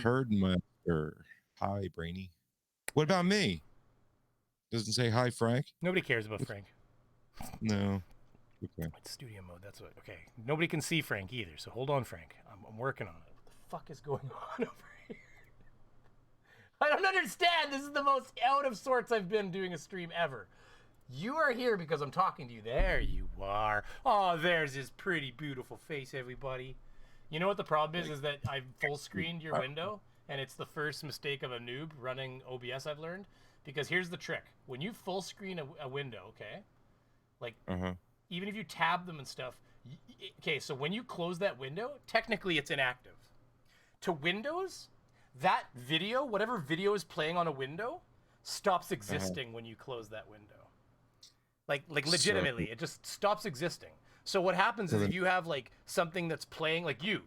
Herdmaster. Hi, Brainy. What about me? Doesn't say hi, Frank. Nobody cares about Frank. No. Okay. It's studio mode. That's what. Okay. Nobody can see Frank either. So hold on, Frank. I'm working on it. What the fuck is going on over here? I don't understand. This is the most out of sorts I've been doing a stream ever. You are here because I'm talking to you. There you are. Oh, there's his pretty, beautiful face, everybody. You know what the problem is that I've full screened your window, and it's the first mistake of a noob running OBS I've learned. Because here's the trick. When you full screen a window, okay? Like, even if you tab them and stuff, okay, so when you close that window, technically it's inactive. To Windows, that video, whatever video is playing on a window, stops existing when you close that window. Like legitimately, it just stops existing. So what happens is if you have like something that's playing, like you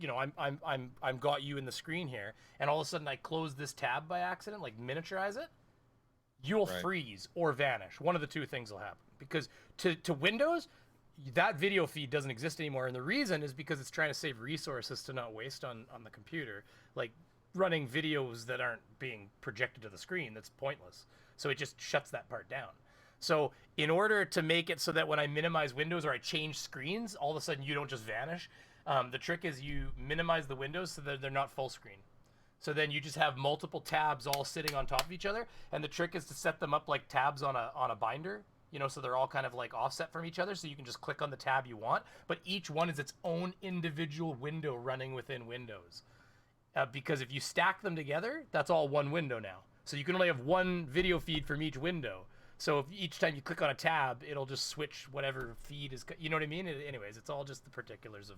know, I'm got you in the screen here, and all of a sudden I close this tab by accident, like miniaturize it, you'll freeze or vanish. One of the two things will happen because to Windows, that video feed doesn't exist anymore, and the reason is because it's trying to save resources to not waste on the computer, like running videos that aren't being projected to the screen. That's pointless. So it just shuts that part down. So in order to make it so that when I minimize windows or I change screens, all of a sudden you don't just vanish. The trick is you minimize the windows so that they're not full screen. So then you just have multiple tabs all sitting on top of each other. And the trick is to set them up like tabs on a binder, you know, so they're all kind of like offset from each other. So you can just click on the tab you want, but each one is its own individual window running within Windows. Because if you stack them together, that's all one window now. So you can only have one video feed from each window. So if each time you click on a tab, it'll just switch whatever feed is, you know what I mean? Anyways, it's all just the particulars of,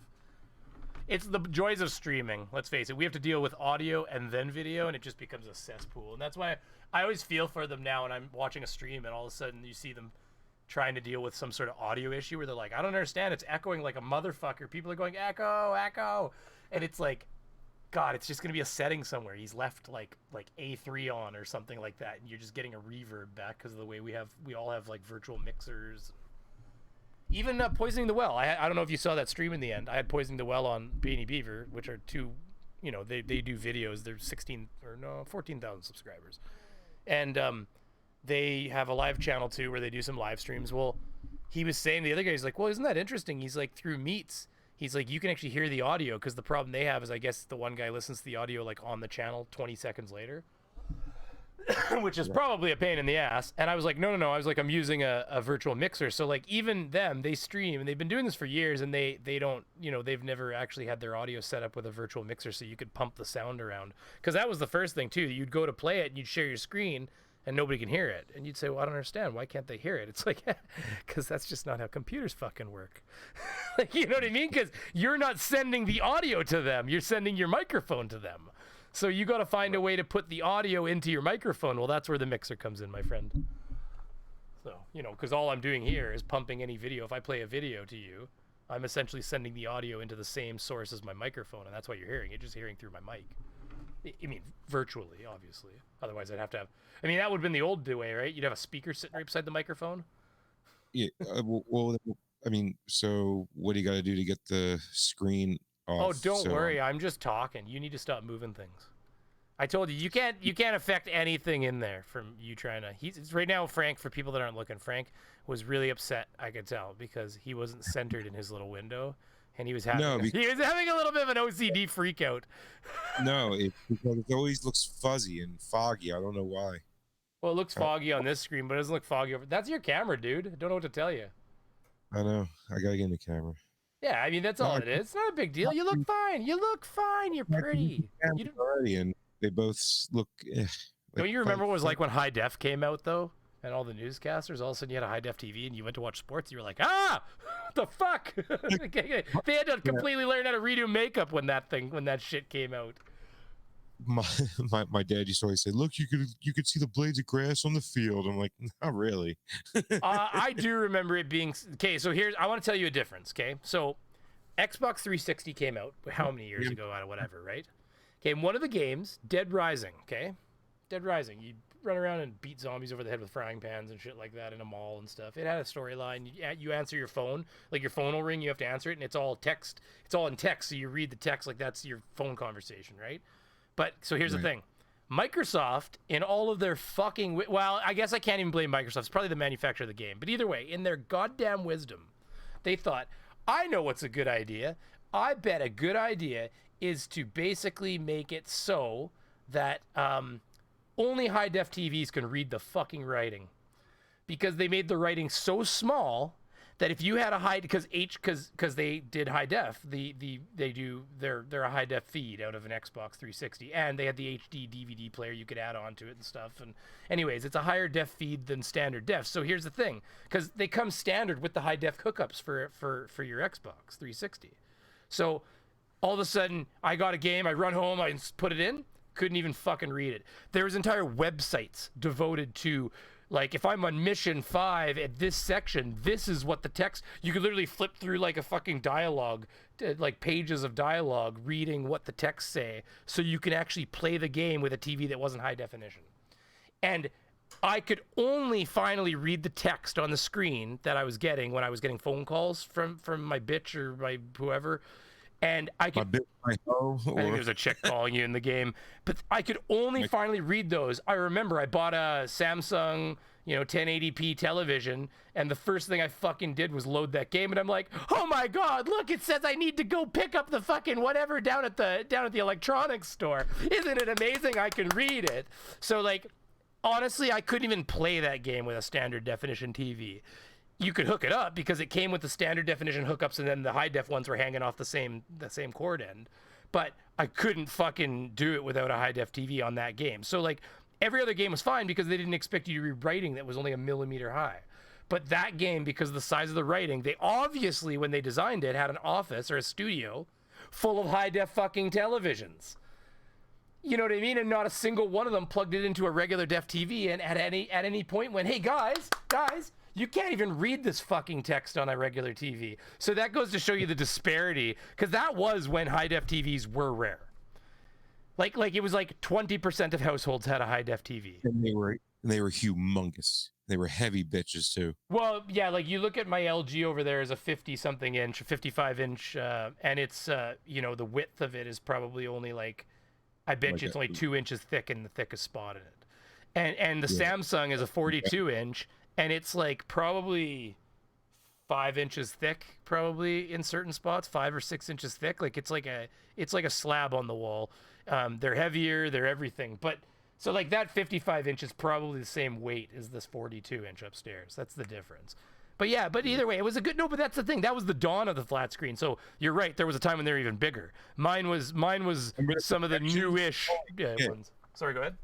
it's the joys of streaming. Let's face it. We have to deal with audio and then video, and it just becomes a cesspool. And that's why I always feel for them now when I'm watching a stream and all of a sudden you see them trying to deal with some sort of audio issue where they're like, I don't understand. It's echoing like a motherfucker. People are going, echo, echo. And it's like, God, it's just going to be a setting somewhere. He's left like A3 on or something like that, and you're just getting a reverb back because of the way we all have like virtual mixers. Even Poisoning the Well. I don't know if you saw that stream in the end. I had Poisoning the Well on Brainy Beaver, which are two, you know, they do videos. They're 14,000 subscribers, and they have a live channel too where they do some live streams. Well, he was saying to the other guy, he's like, well, isn't that interesting? He's like, through Meets, he's like, you can actually hear the audio, because the problem they have is, I guess the one guy listens to the audio like on the channel 20 seconds later, which is probably a pain in the ass. And I was like, no. I was like, I'm using a virtual mixer. So like even them, they stream, and they've been doing this for years, and they don't, you know, they've never actually had their audio set up with a virtual mixer so you could pump the sound around. Because that was the first thing too. You'd go to play it and you'd share your screen and nobody can hear it. And you'd say, well, I don't understand. Why can't they hear it? It's like, because that's just not how computers fucking work. Like, you know what I mean? Because you're not sending the audio to them. You're sending your microphone to them. So you got to find a way to put the audio into your microphone. Well, that's where the mixer comes in, my friend. So, you know, because all I'm doing here is pumping any video. If I play a video to you, I'm essentially sending the audio into the same source as my microphone, and that's why you're hearing it, just hearing through my mic. I mean, virtually, obviously. Otherwise, I'd have to have... I mean, that would have been the old way, right? You'd have a speaker sitting right beside the microphone. Yeah, well, I mean, so what do you got to do to get the screen off? Oh, don't worry. I'm just talking. You need to stop moving things. I told you, you can't affect anything in there from you trying to... It's right now, Frank, for people that aren't looking, Frank was really upset, I could tell, because he wasn't centered in his little window. And he was having he was having a little bit of an OCD freak out. No, because it always looks fuzzy and foggy. I don't know why. Well, it looks foggy on this screen, but it doesn't look foggy over. That's your camera, dude. I don't know what to tell you. I know. I gotta get in the camera. Yeah, I mean that's all it is. It's not a big deal. You look fine. You look fine. You're pretty. You already, and they both look. Don't you remember what it was like when high def came out though? And all the newscasters, all of a sudden you had a high-def TV and you went to watch sports, you were like, what the fuck? They had to completely learn how to redo makeup when that shit came out. My dad used to always say, look, you could see the blades of grass on the field. I'm like, not really. I do remember it being... Okay, so I want to tell you a difference, okay? So Xbox 360 came out how many years ago, whatever, right? Okay, one of the games, Dead Rising, okay? Dead Rising, you run around and beat zombies over the head with frying pans and shit like that in a mall and stuff. It had a storyline. You answer your phone, like your phone will ring, you have to answer it, and it's all text. It's all in text, so you read the text like that's your phone conversation, right? But so here's the Right. thing. Microsoft, in all of their fucking, well, I guess I can't even blame Microsoft. It's probably the manufacturer of the game. But either way, in their goddamn wisdom, they thought, I know what's a good idea. I bet a good idea is to basically make it so that only high def TVs can read the fucking writing, because they made the writing so small that if you had a high, because they did high def, they're a high def feed out of an Xbox 360, and they had the HD DVD player you could add on to it and stuff. And anyways, it's a higher def feed than standard def. So here's the thing, because they come standard with the high def hookups for your Xbox 360. So all of a sudden, I got a game, I run home, I put it in, couldn't even fucking read it. There was entire websites devoted to, like, if I'm on mission 5 at this section, this is what the text, you could literally flip through like a fucking dialogue, like pages of dialogue reading what the texts say, so you can actually play the game with a TV that wasn't high definition. And I could only finally read the text on the screen that I was getting when I was getting phone calls from my bitch or my whoever. And I could, My hoe, I think or there's a chick calling you in the game, but I could only finally read those. I remember I bought a Samsung, 1080p television, and the first thing I fucking did was load that game, and I'm like, oh my god, look, it says I need to go pick up the fucking whatever down at the electronics store. Isn't it amazing? I can read it. So, like, honestly, I couldn't even play that game with a standard definition TV. You could hook it up because it came with the standard definition hookups, and then the high def ones were hanging off the same cord end. But I couldn't fucking do it without a high def TV on that game. So, like, every other game was fine because they didn't expect you to read writing that was only a millimeter high. But that game, because of the size of the writing, they obviously, when they designed it, had an office or a studio full of high def fucking televisions. You know what I mean? And not a single one of them plugged it into a regular def TV and at any point went, hey guys, you can't even read this fucking text on a regular TV. So that goes to show you the disparity, because that was when high def TVs were rare. Like it was like 20% of households had a high def TV. and they were humongous. They were heavy bitches too. Well, yeah, like you look at my LG over there is a 50 something inch, 55 inch, and it's the width of it is probably only like, I bet you it's only 2 inches thick in the thickest spot in it. And the Samsung is a 42 inch. And it's like probably 5 inches thick, probably in certain spots, 5 or 6 inches thick. Like it's like a slab on the wall. They're heavier, they're everything. But so like that 55 inch is probably the same weight as this 42 inch upstairs. That's the difference. But yeah, but either way, it was a good, no, but that's the thing. That was the dawn of the flat screen. So you're right. There was a time when they were even bigger. Mine was some of the newish ones. Sorry, go ahead.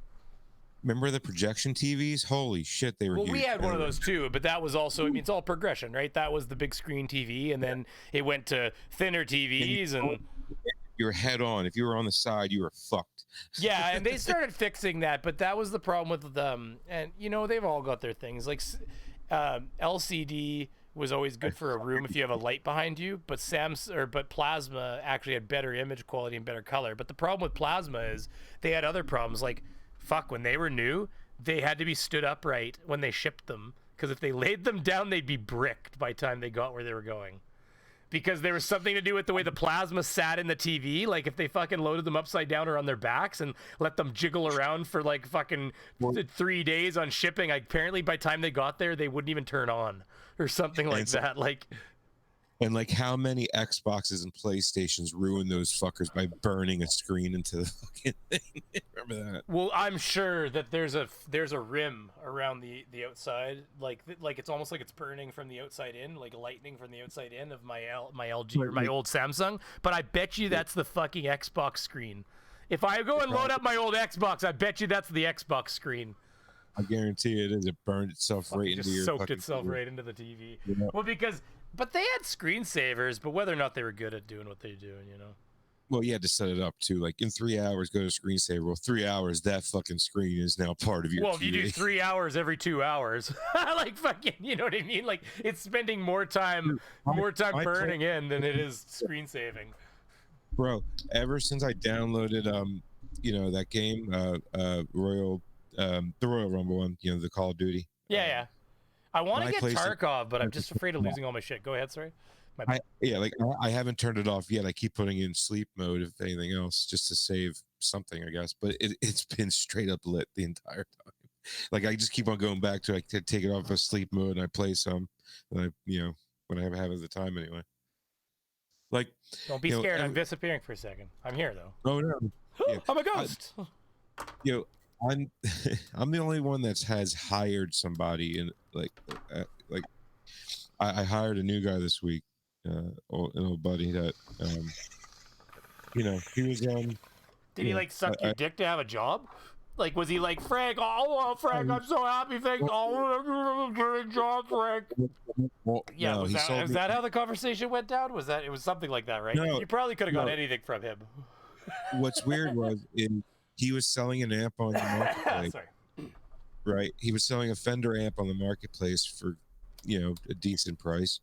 Remember the projection TVs? Holy shit, they were Well, huge. we had one of those too, but that was also, I mean, it's all progression, right? That was the big screen TV, and then it went to thinner TVs, and You were head on. If you were on the side, you were fucked. yeah, and they started fixing that, but that was the problem with them. And they've all got their things. Like LCD was always good for a room if you have a light behind you, but Plasma actually had better image quality and better color. But the problem with Plasma is they had other problems, like, fuck, when they were new, they had to be stood upright when they shipped them, because if they laid them down, they'd be bricked by the time they got where they were going. Because there was something to do with the way the plasma sat in the TV. Like, if they fucking loaded them upside down or on their backs and let them jiggle around for like fucking 3 days on shipping, apparently by the time they got there, they wouldn't even turn on or something like that. And like, how many Xboxes and PlayStations ruined those fuckers by burning a screen into the fucking thing? Remember that? Well, I'm sure that there's a rim around the outside, like it's almost like it's burning from the outside in, like lightning from the outside in of my LG or my old Samsung. But I bet you that's the fucking Xbox screen. If I go and load up my old Xbox, I bet you that's the Xbox screen. I guarantee it is. It burned itself right into your soaked itself right into the TV. Yeah. Well, but they had screensavers, but whether or not they were good at doing what they're doing, Well, you had to set it up too. Like, in 3 hours, go to screensaver. Well, 3 hours, that fucking screen is now part of your Well, TV. if you do 3 hours every 2 hours, like fucking, you know what I mean? Like, it's spending more time burning in than it is screen saving. Bro, ever since I downloaded that game, the Royal Rumble one, the Call of Duty. Yeah. I want to my get PlayStation- Tarkov, but I'm just afraid of losing all my shit. Go ahead, sorry. I haven't turned it off yet. I keep putting in sleep mode, if anything else, just to save something, I guess. But it's been straight up lit the entire time. Like I just keep on going back to take it off of sleep mode, and I play some, and when I have the time anyway. Like, don't be scared. I'm disappearing for a second. I'm here though. Oh no, yeah. I'm a ghost. I'm I'm the only one that has hired somebody, and I hired a new guy this week, an old buddy that he was Did he like suck your dick to have a job? Like, was he like, Frank, Frank, I'm so happy, thanks. Great job, Frank. Well, yeah, no, was that how the conversation went down? It was something like that, right? No, you probably could have got anything from him. What's weird was he was selling an amp on the marketplace. Sorry. Right. He was selling a Fender amp on the marketplace for, a decent price,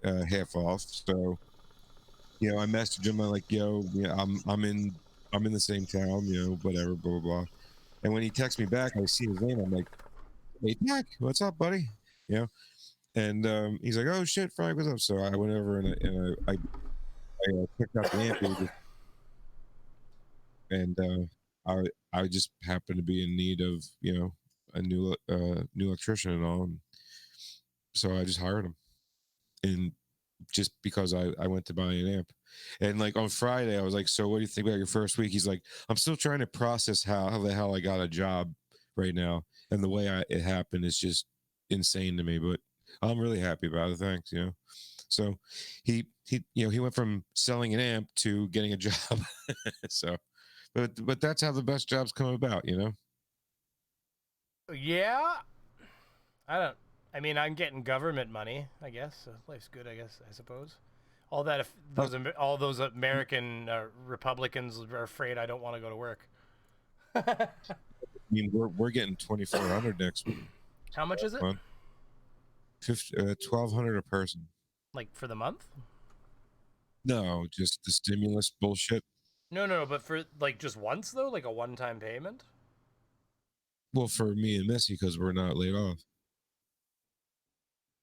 half off. So, I messaged him. I'm like, I'm in the same town, whatever, blah, blah, blah. And when he texts me back, I see his name. I'm like, hey, Jack, what's up, buddy? And he's like, oh, shit, Frank, what's up? So I went over and I picked up the amp. And I just happened to be in need of, a new electrician and all. And so I just hired him. And just because I went to buy an amp. And like on Friday, I was like, so what do you think about your first week? He's like, I'm still trying to process how the hell I got a job right now. And the way it happened is just insane to me, but I'm really happy about it. Thanks. So he went from selling an amp to getting a job. So, but that's how the best jobs come about, Yeah. I'm getting government money, I guess. So life's good, I suppose. All that, all those American Republicans are afraid I don't want to go to work. I mean, we're getting 2,400 next week. How much is it? 1,200 a person. Like for the month? No, just the stimulus bullshit. No, but for like just once though, like a one-time payment. Well, for me and Missy, because we're not laid off.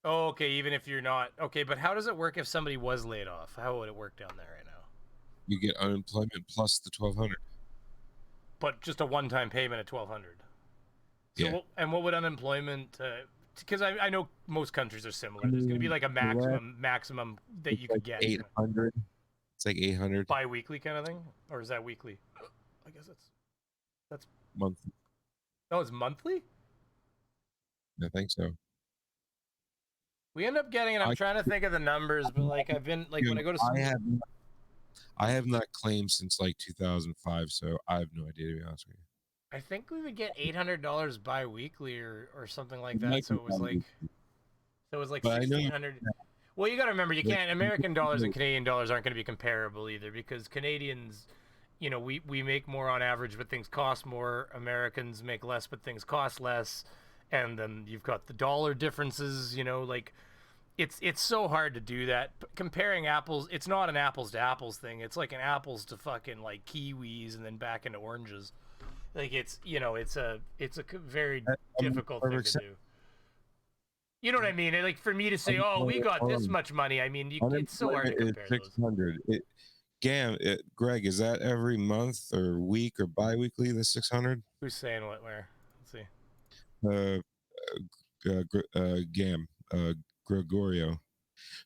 Oh, okay. Even if you're not okay, but how does it work if somebody was laid off? How would it work down there right now? You get unemployment plus the 1,200. But just a one-time payment at 1,200. So, yeah. And what would unemployment? Because I know most countries are similar. There's going to be like a maximum that you could get. 800. It's like 800. Bi-weekly kind of thing, or is that weekly? I guess that's monthly. No, it's monthly. I think so. We end up getting it. I'm trying to think of the numbers, but like I've been like when I go to school. I have not claimed since like 2005, so I have no idea, to be honest with you. I think we would get $800 bi-weekly or something like that. So it was like 1,600. Well, you got to remember, you can't. American dollars and Canadian dollars aren't going to be comparable either, because Canadians, we make more on average, but things cost more. Americans make less, but things cost less. And then you've got the dollar differences. Like it's so hard to do that. Comparing apples, it's not an apples to apples thing. It's like an apples to fucking like kiwis and then back into oranges. Like it's a very difficult thing to do. You know what I mean? Like for me to say, oh, we got this much money. I mean, it's so hard to compare those. 600. Greg, is that every month or week or bi-weekly? The 600? Who's saying what? Where? Let's see. Gregorio,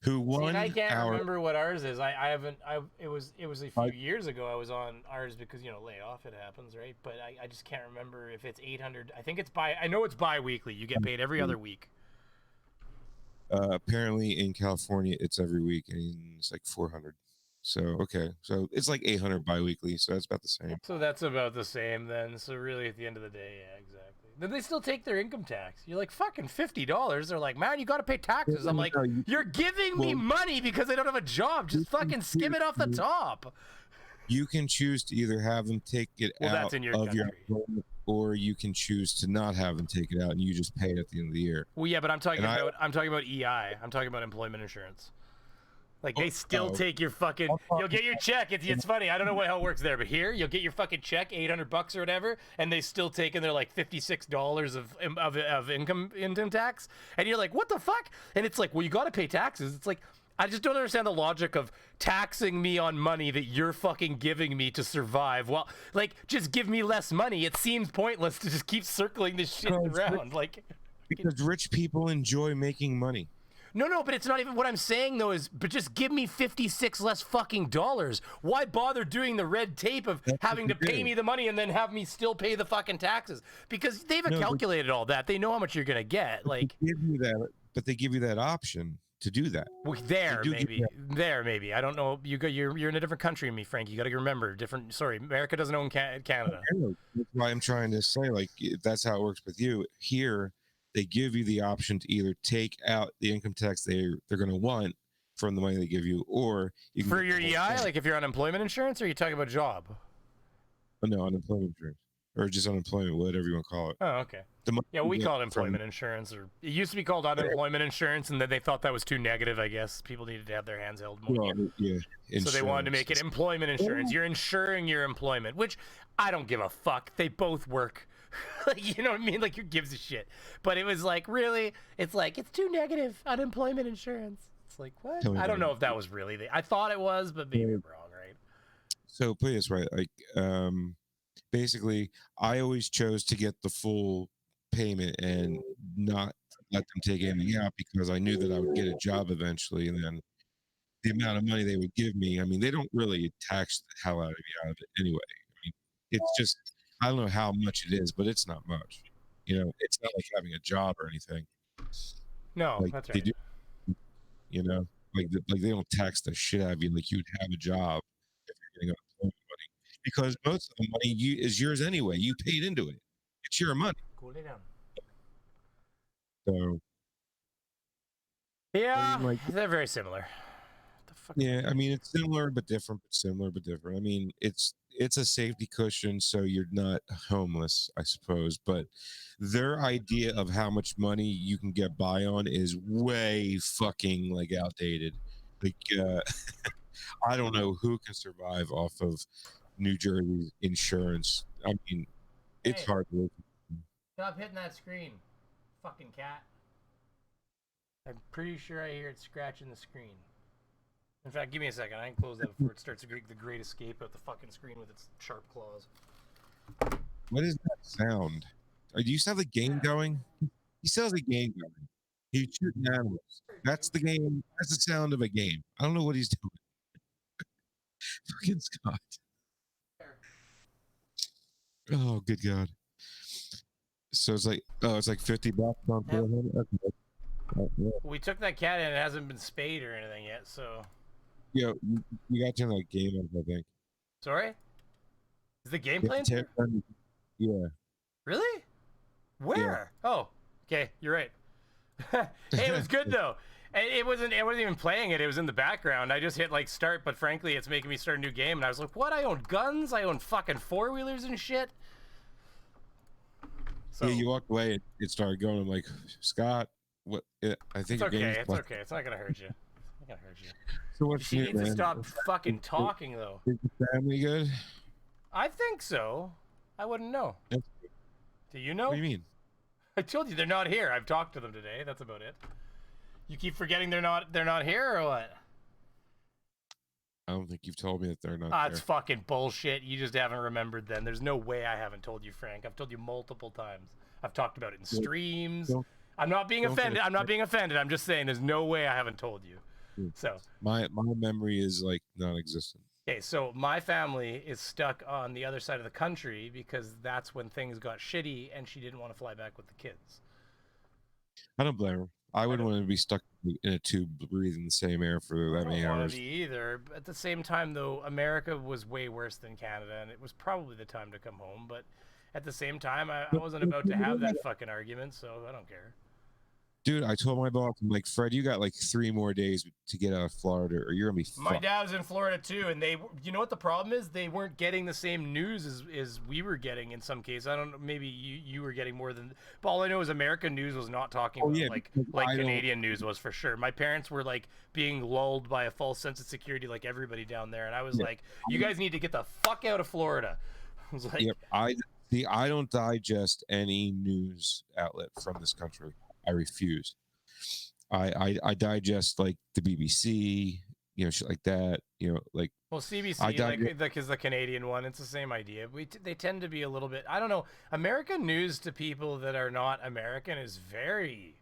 who won. And I can't remember what ours is. I haven't. It was a few years ago. I was on ours because layoff. It happens, right? But I just can't remember if it's 800. I think it's I know it's bi-weekly. You get paid every other week. Apparently in California it's every week, and it's like 400. So okay, so it's like 800 bi-weekly. So that's about the same. So that's about the same then. So really, at the end of the day, yeah, exactly. Then they still take their income tax. You're like, fucking $50. They're like, man, you got to pay taxes. I'm like, you're giving me money because I don't have a job. Just fucking skim it off the top. You can choose to either have them take it out of your employment, or you can choose to not have them take it out and you just pay it at the end of the year. Well, yeah, but I'm talking about EI. I'm talking about employment insurance. Like they still take your fucking. You'll get your check. It's funny. I don't know how it works there, but here you'll get your fucking check, $800 or whatever, and they still take in their like $56 of income tax, and you're like, what the fuck? And it's like, well, you got to pay taxes. It's like, I just don't understand the logic of taxing me on money that you're fucking giving me to survive. Well, like, just give me less money. It seems pointless to just keep circling this shit around. Like, because rich people enjoy making money. No, but it's not even what I'm saying though. But just give me 56 less fucking dollars. Why bother doing the red tape of having to pay me the money and then have me still pay the fucking taxes? Because they've calculated all that. They know how much you're gonna get. Like, they give you that, but they give you that option to do that. Well, maybe. I don't know. You're in a different country than me, Frank. You got to remember different. Sorry, America doesn't own Canada. That's why I'm trying to say, like, if that's how it works with you here. They give you the option to either take out the income tax they're going to want from the money they give you, or you can for your EI, like if you're on unemployment insurance, or are you talking about job? Oh, no, unemployment insurance, or just unemployment, whatever you want to call it. Oh, okay. Yeah, we call it employment insurance, or it used to be called unemployment insurance, and then they thought that was too negative. I guess people needed to have their hands held more. Well, yeah. So they wanted to make it employment insurance. You're insuring your employment, which I don't give a fuck. They both work. Like, you know what I mean? Like, who gives a shit? But it was like, really? It's like, it's too negative, unemployment insurance. It's like, what? I don't know if that was really I thought it was, but maybe I'm wrong, right? So put it this way, like, basically, I always chose to get the full payment and not let them take anything out because I knew that I would get a job eventually, and then the amount of money they would give me, I mean, they don't really tax the hell out of it anyway. I mean, it's just, I don't know how much it is, but it's not much. You know, it's not like having a job or anything. No, like, that's right. They do, you know, like they don't tax the shit out of you like you'd have a job if you're getting unemployment money, because most of the money is yours anyway. You paid into it. It's your money. Cool it down. So yeah, they're very similar. Yeah, I mean, it's similar but different, but similar but different. I mean, it's a safety cushion so you're not homeless, I suppose, but their idea of how much money you can get by on is way fucking like outdated. Like I don't know who can survive off of New Jersey's insurance. I mean, it's hard to live. Stop hitting that screen, fucking cat. I'm pretty sure I hear it scratching the screen. In fact, give me a second. I can close that before it starts the great escape at the fucking screen with its sharp claws. What is that sound? Do you still have the game going? He still has a game going. He's shooting animals. That's the game. That's the sound of a game. I don't know what he's doing. Fucking Scott. Oh, good God. So it's like $50 on him. Okay. We took that cat and it hasn't been spayed or anything yet, so. Yeah, you got to turn that game off, I think. Sorry? Is the game playing? Yeah. Really? Where? Yeah. Oh, okay, you're right. Hey, it was good though. It wasn't even playing it. It was in the background. I just hit like start, but frankly, it's making me start a new game, and I was like, "What? I own guns. I own fucking four-wheelers and shit." So, yeah, you walked away. It started going. I'm like, Scott, what? I think it's okay. It's okay. It's not gonna hurt you. It's not gonna hurt you. So what's she needs to stop fucking talking though. Is the family good? I think so. I wouldn't know. Do you know? What do you mean? I told you they're not here. I've talked to them today. That's about it. You keep forgetting they're not here or what? I don't think you've told me that they're not there. It's fucking bullshit. You just haven't remembered then. There's no way I haven't told you, Frank. I've told you multiple times. I've talked about it in streams. I'm not being offended. I'm not being offended. I'm just saying there's no way I haven't told you. So my memory is like non-existent. Okay, so my family is stuck on the other side of the country because that's when things got shitty and she didn't want to fly back with the kids. I don't blame her. I wouldn't want to be stuck in a tube breathing the same air for that many hours. I don't want to be either. But at the same time, though, America was way worse than Canada, and it was probably the time to come home. But at the same time, I wasn't about to have that fucking argument, so I don't care. Dude, I told my boss, I'm like, Fred, you got like 3 more days to get out of Florida or you're going to be fucked. My dad was in Florida too, and you know what the problem is? They weren't getting the same news as we were getting in some cases. I don't know, maybe you were getting more than, but all I know is American news was not talking about like Canadian news was for sure. My parents were like being lulled by a false sense of security like everybody down there, and I was like, you guys need to get the fuck out of Florida. I was like, yep, I don't digest any news outlet from this country. I refuse. I digest like the BBC, shit like that. Like Well, I CBC, digest. like is the Canadian one. It's the same idea. They tend to be a little bit. I don't know. American news to people that are not American is very.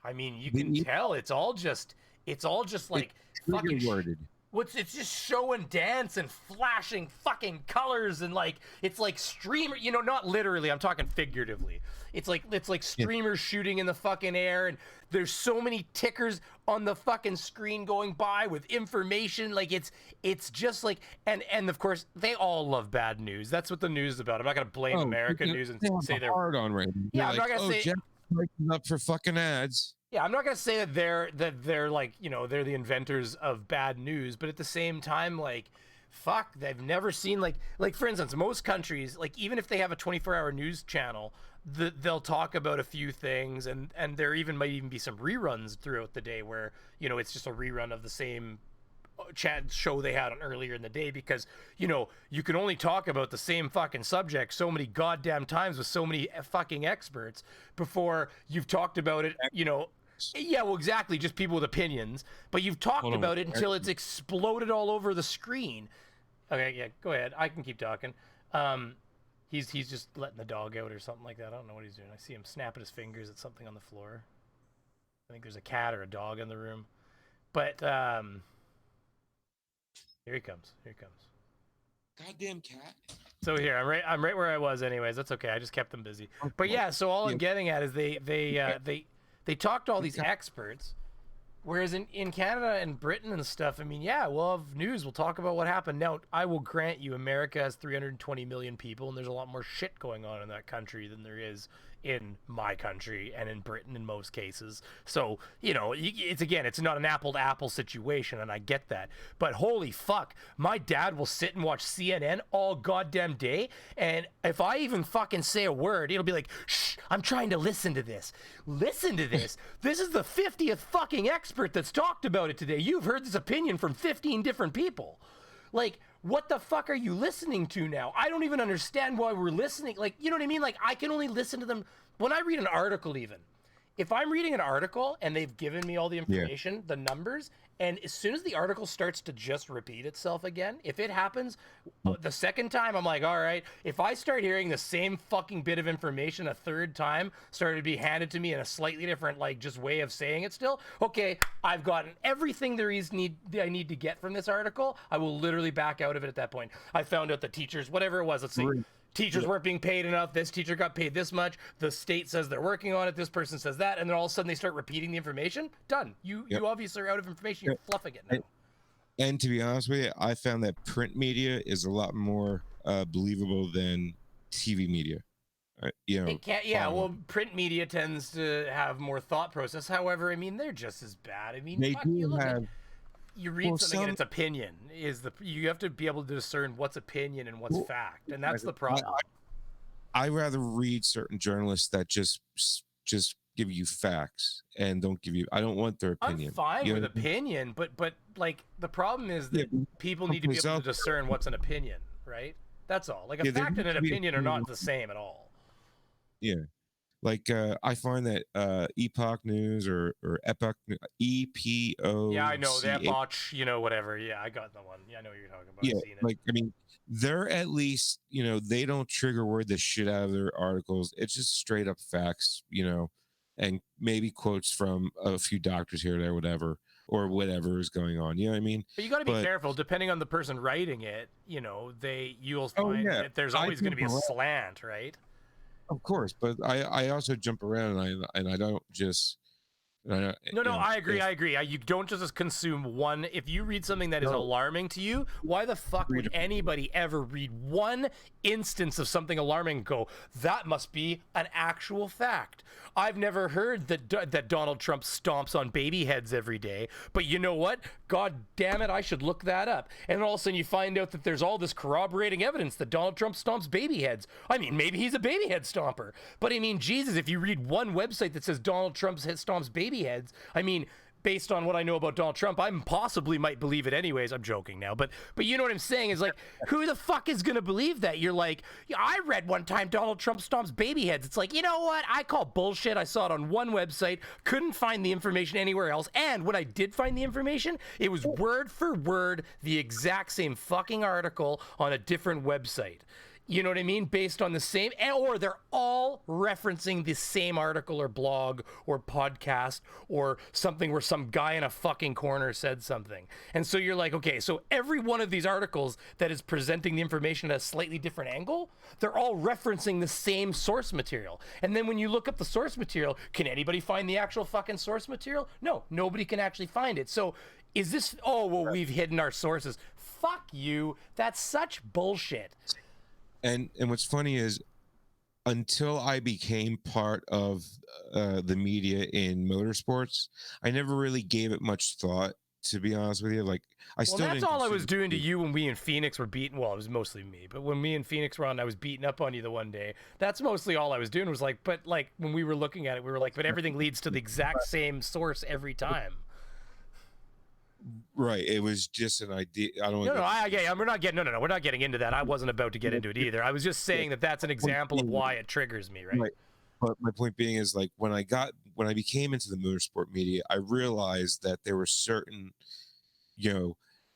I mean, you can The, tell it's all just it's like trigger fucking. worded. It's just show and dance and flashing fucking colors and like it's like streamer, not literally, I'm talking figuratively. It's like Yeah. streamers shooting in the fucking air and there's so many tickers on the fucking screen going by with information. Like it's just like and of course they all love bad news. That's what the news is about. I'm not gonna blame Oh, American news and they have say a they're hard on right now. They're yeah, I'm like, not gonna oh, say Jeff prices up for fucking ads. yeah, I'm not gonna say that they're like they're the inventors of bad news, but at the same time, like, fuck, they've never seen like for instance, most countries like even if they have a 24-hour news channel, they'll talk about a few things, and there might even be some reruns throughout the day where it's just a rerun of the same chat show they had on earlier in the day because you can only talk about the same fucking subject so many goddamn times with so many fucking experts before you've talked about it. Yeah, well, exactly. Just people with opinions. But you've talked Hold on. about it until it's exploded all over the screen. Okay, yeah, go ahead. I can keep talking. He's just letting the dog out or something like that. I don't know what he's doing. I see him snapping his fingers at something on the floor. I think there's a cat or a dog in the room. But here he comes. Here he comes. Goddamn cat. So here, I'm right where I was anyways. That's okay. I just kept them busy. But yeah, so all I'm getting at is they talked to all these experts, whereas in Canada and Britain and stuff, I mean, yeah, we'll have news. We'll talk about what happened. Now, I will grant you, America has 320 million people, and there's a lot more shit going on in that country than there is in my country and in Britain in most cases. So, it's not an apple to apple situation, and I get that. But holy fuck, my dad will sit and watch CNN all goddamn day, and if I even fucking say a word, it'll be like, shh, I'm trying to listen to this. Listen to this. This is the 50th fucking expert that's talked about it today. You've heard this opinion from 15 different people. Like, what the fuck are you listening to now? I don't even understand why we're listening. Like, you know what I mean? Like, I can only listen to them when I read an article even. If I'm reading an article and they've given me all the information, the numbers, and as soon as the article starts to just repeat itself again, if it happens the second time, I'm like, all right, if I start hearing the same fucking bit of information a third time started to be handed to me in a slightly different, like, just way of saying it still, okay, I've gotten everything I need to get from this article. I will literally back out of it at that point. I found out the teachers, whatever it was, let's say, teachers weren't being paid enough. This teacher got paid this much. The state says they're working on it. This person says that. And then all of a sudden they start repeating the information. Done. You obviously are out of information. You're fluffing it now. And to be honest with you, I found that print media is a lot more believable than TV media. It can't, well, print media tends to have more thought process. However, I mean, they're just as bad. I mean, they do have. You read something and its opinion you have to be able to discern what's opinion and what's fact, and that's the problem. I rather read certain journalists that just give you facts and don't give you. I don't want their opinion. I'm fine with opinion, but like the problem is that people need to be able to discern what's an opinion, right? That's all. Like a fact and an opinion are not the same at all. Yeah. Like I find that Epoch News or Epoch EPO. Yeah, I know the Epoch, whatever. Yeah, I got the one. Yeah, I know what you're talking about. Yeah, I've seen it. like I mean, they're at least they don't trigger word the shit out of their articles. It's just straight up facts, and maybe quotes from a few doctors here or there, whatever is going on. You know what I mean? But you got to be careful. Depending on the person writing it, you'll find that there's always going to be a slant, right? Of course, but I also jump around and I don't just. No, I agree. You don't just consume one. If you read something that is alarming to you, why the fuck would anybody ever read one instance of something alarming and go, that must be an actual fact? I've never heard that Donald Trump stomps on baby heads every day, but you know what? God damn it, I should look that up. And all of a sudden you find out that there's all this corroborating evidence that Donald Trump stomps baby heads. I mean, maybe he's a baby head stomper, but I mean, Jesus, if you read one website that says Donald Trump stomps baby heads, I mean, based on what I know about Donald Trump, I possibly might believe it anyways. I'm joking now, but you know what I'm saying is like, who the fuck is gonna believe that? You're like, I read one time Donald Trump stomps baby heads. It's like, you know what? I call bullshit. I saw it on one website, couldn't find the information anywhere else, and when I did find the information, it was word for word the exact same fucking article on a different website. You know what I mean? Based on the same, or they're all referencing the same article or blog or podcast or something where some guy in a fucking corner said something. And so you're like, okay, so every one of these articles that is presenting the information at a slightly different angle, they're all referencing the same source material. And then when you look up the source material, can anybody find the actual fucking source material? No, nobody can actually find it. So is this, oh, well, we've hidden our sources. Fuck you. That's such bullshit. And what's funny is, until I became part of the media in motorsports, I never really gave it much thought, to be honest with you. Like, Well, that's all I was doing to you when we and Phoenix were beating. Well, it was mostly me, but when me and Phoenix were on, I was beating up on you the one day. That's mostly all I was doing, was like, but like when we were looking at it, we were like, but everything leads to the exact same source every time. Right. It was just an idea. I don't. No, we're not getting into that. I wasn't about to get into it either. I was just saying that that's an example of why it triggers me, right? But my point being is, like, when I became into the motorsport media, I realized that there were certain,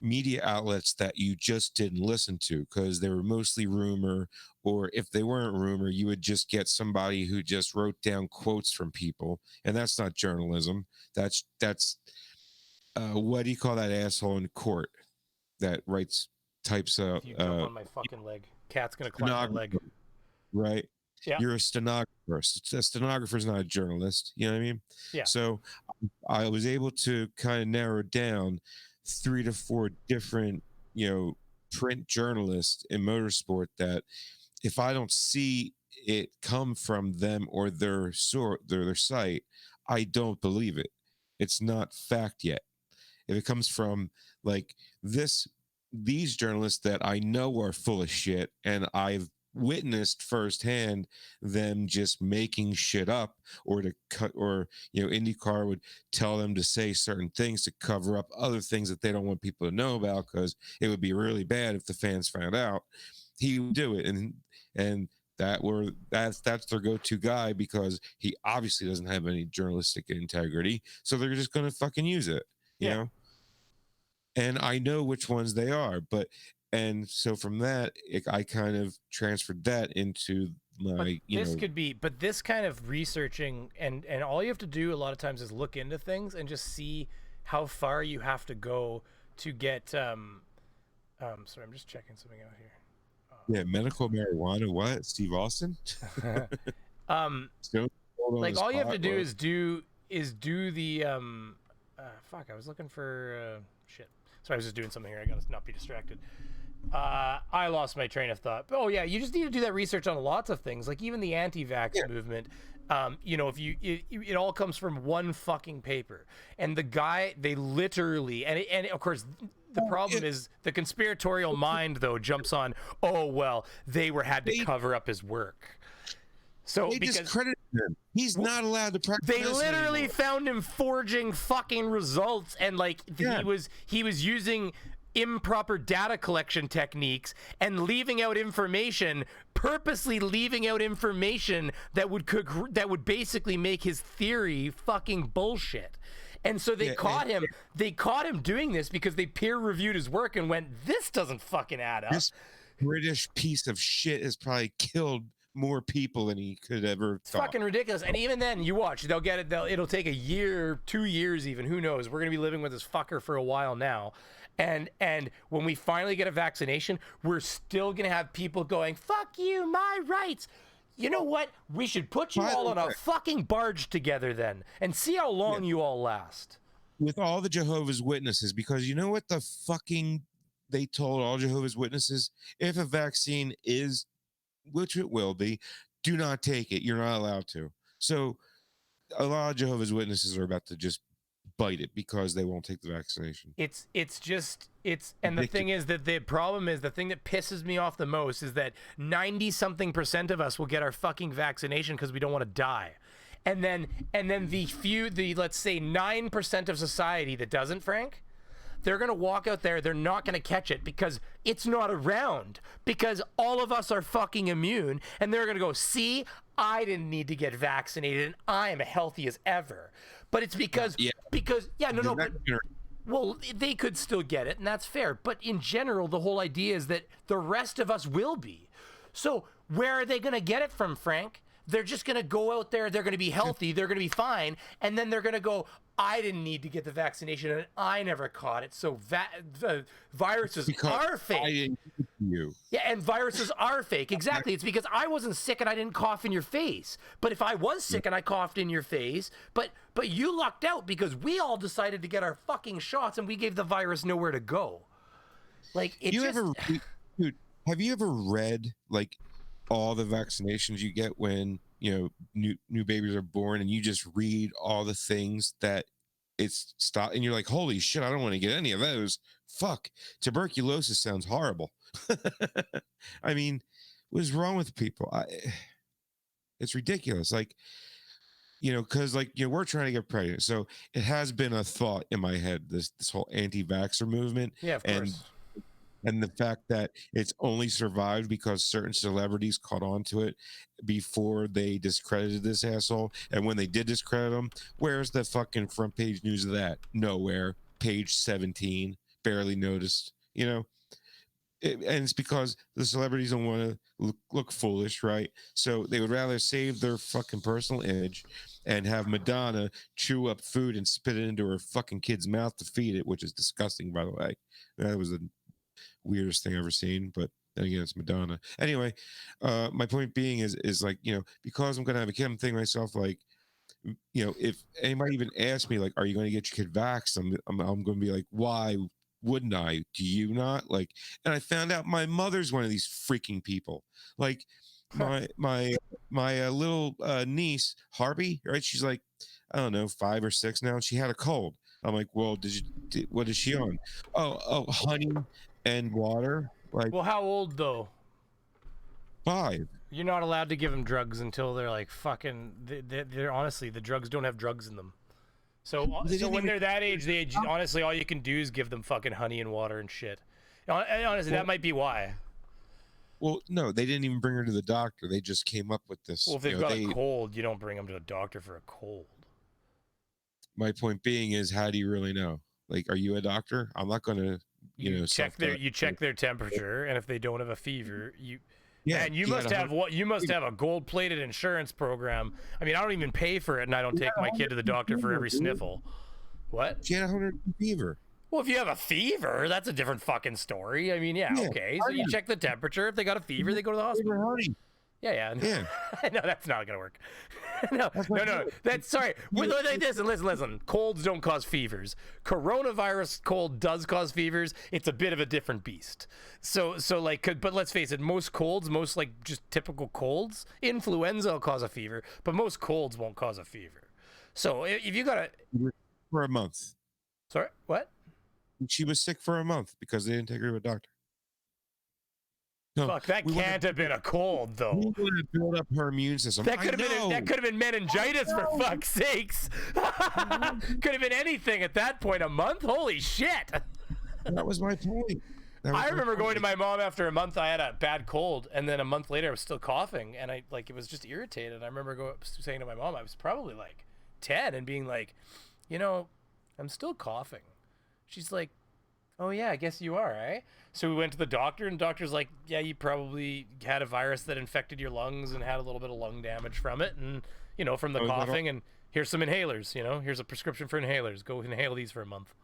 media outlets that you just didn't listen to because they were mostly rumor, or if they weren't rumor, you would just get somebody who just wrote down quotes from people, and that's not journalism. That's what do you call that asshole in court that types If you jump on my fucking leg, cat's gonna climb my leg. Right? Yeah. You're a stenographer. A stenographer's not a journalist. You know what I mean? Yeah. So I was able to kind of narrow down 3 to 4 different, print journalists in motorsport that, if I don't see it come from them or their site, I don't believe it. It's not fact yet. If it comes from like these journalists that I know are full of shit, and I've witnessed firsthand them just making shit up, or to cut, or IndyCar would tell them to say certain things to cover up other things that they don't want people to know about because it would be really bad if the fans found out. He would do it, and that's their go-to guy because he obviously doesn't have any journalistic integrity, so they're just gonna fucking use it, you know. And I know which ones they are, and so from that, I kind of transferred that into my, but this kind of researching, and all you have to do a lot of times is look into things and just see how far you have to go to get. Sorry, I'm just checking something out here. Yeah, medical marijuana. What? Steve Austin? Like all you have to do is do the fuck. I was looking for shit. Sorry, I was just doing something here. I gotta not be distracted. I lost my train of thought. Oh yeah, you just need to do that research on lots of things, like even the anti-vax movement. If it all comes from one fucking paper, and the guy, they literally, and of course the problem is the conspiratorial mind though jumps on, oh well, they had to cover up his work. So they discredited him. He's not allowed to practice. They literally found him forging fucking results, and he was using improper data collection techniques and leaving out information, purposely leaving out information that would basically make his theory fucking bullshit. And so they caught him. They caught him doing this because they peer reviewed his work and went, "This doesn't fucking add up." This British piece of shit has probably killed more people than he could ever. It's fucking ridiculous. And even then, you watch, they'll get it. It'll take a year, 2 years, even. Who knows? We're gonna be living with this fucker for a while now. And when we finally get a vaccination, we're still gonna have people going, "Fuck you, my rights." You know what? We should put you all on a fucking barge together then, and see how long you all last. With all the Jehovah's Witnesses, because you know what the fucking they told all Jehovah's Witnesses? If a vaccine is, which it will be, do not take it. You're not allowed to. So a lot of Jehovah's Witnesses are about to just bite it because they won't take the vaccination. And the thing is that the problem is, the thing that pisses me off the most is that 90-something% of us will get our fucking vaccination because we don't want to die. and then the let's say 9% of society that doesn't, Frank, they're going to walk out there, they're not going to catch it because it's not around, because all of us are fucking immune, and they're going to go, see, I didn't need to get vaccinated and I am healthy as ever. But it's because well, they could still get it, and that's fair. But in general, the whole idea is that the rest of us will be. So where are they going to get it from, Frank? They're just going to go out there, they're going to be healthy, they're going to be fine, and then they're going to go, I didn't need to get the vaccination, and I never caught it, so the viruses are fake. I didn't give it to you. Yeah, and viruses are fake. Exactly. It's because I wasn't sick and I didn't cough in your face. But if I was sick and I coughed in your face, but you lucked out because we all decided to get our fucking shots and we gave the virus nowhere to go. Like, it dude, have you ever read, like, all the vaccinations you get when new babies are born, and you just read all the things that it's stop, and you're like, holy shit, I don't want to get any of those. Fuck, tuberculosis sounds horrible. I mean, what's wrong with people? It's ridiculous. Like, because we're trying to get pregnant, so it has been a thought in my head, this whole anti-vaxxer movement. Yeah, of course. And the fact that it's only survived because certain celebrities caught on to it before they discredited this asshole. And when they did discredit him, where's the fucking front page news of that? Nowhere. Page 17, barely noticed, and it's because the celebrities don't want to look foolish, right? So they would rather save their fucking personal image and have Madonna chew up food and spit it into her fucking kid's mouth to feed it, which is disgusting, by the way. That was the weirdest thing I've ever seen, but then again, it's Madonna. Anyway, my point being is like, because I'm gonna have a kid, I'm thinking to myself, like, if anybody even asks me, like, are you going to get your kid vaxxed, I'm going to be like, why wouldn't I? Do you not? Like, and I found out my mother's one of these freaking people. Like, my little niece Harvey, right? She's like, I don't know, 5 or 6 now, and she had a cold. I'm like, well, what is she on? Oh, honey and water. Like, well, how old though? 5. You're not allowed to give them drugs until they're like fucking. They're honestly, the drugs don't have drugs in them. So when they're that age, honestly, all you can do is give them fucking honey and water and shit. Honestly, that might be why. Well, no, they didn't even bring her to the doctor. They just came up with this. Well, if they've got a cold, you don't bring them to a doctor for a cold. My point being is, how do you really know? Like, are you a doctor? I'm not going to, you check their temperature, and if they don't have a fever, you must have a gold-plated insurance program. I mean, I don't even pay for it, and I don't take my kid to the doctor for every sniffle. What? She had 100 fever. Well, if you have a fever, that's a different fucking story. I mean, yeah, okay. So you check the temperature. If they got a fever, they go to the hospital. Yeah. No, that's not gonna work. No. That's sorry. Like this, and listen. Colds don't cause fevers. Coronavirus cold does cause fevers. It's a bit of a different beast. So like, but let's face it. Most colds, most like just typical colds, influenza will cause a fever, but most colds won't cause a fever. So if you got for a month. Sorry, what? She was sick for a month because they didn't take her to a doctor. No, fuck, that can't have been a cold, though. We would have built up her immune system. That could have been meningitis, for fuck's sakes. Could have been anything at that point. A month? Holy shit. That was my point. I remember going to my mom after a month. I had a bad cold, and then a month later I was still coughing, and it was just irritated. I remember saying to my mom, I was probably like 10, and being like, I'm still coughing. She's like, oh yeah, I guess you are, eh? So we went to the doctor, and the doctor's like, yeah, you probably had a virus that infected your lungs and had a little bit of lung damage from it, and from the coughing, and here's some inhalers, here's a prescription for inhalers, go inhale these for a month,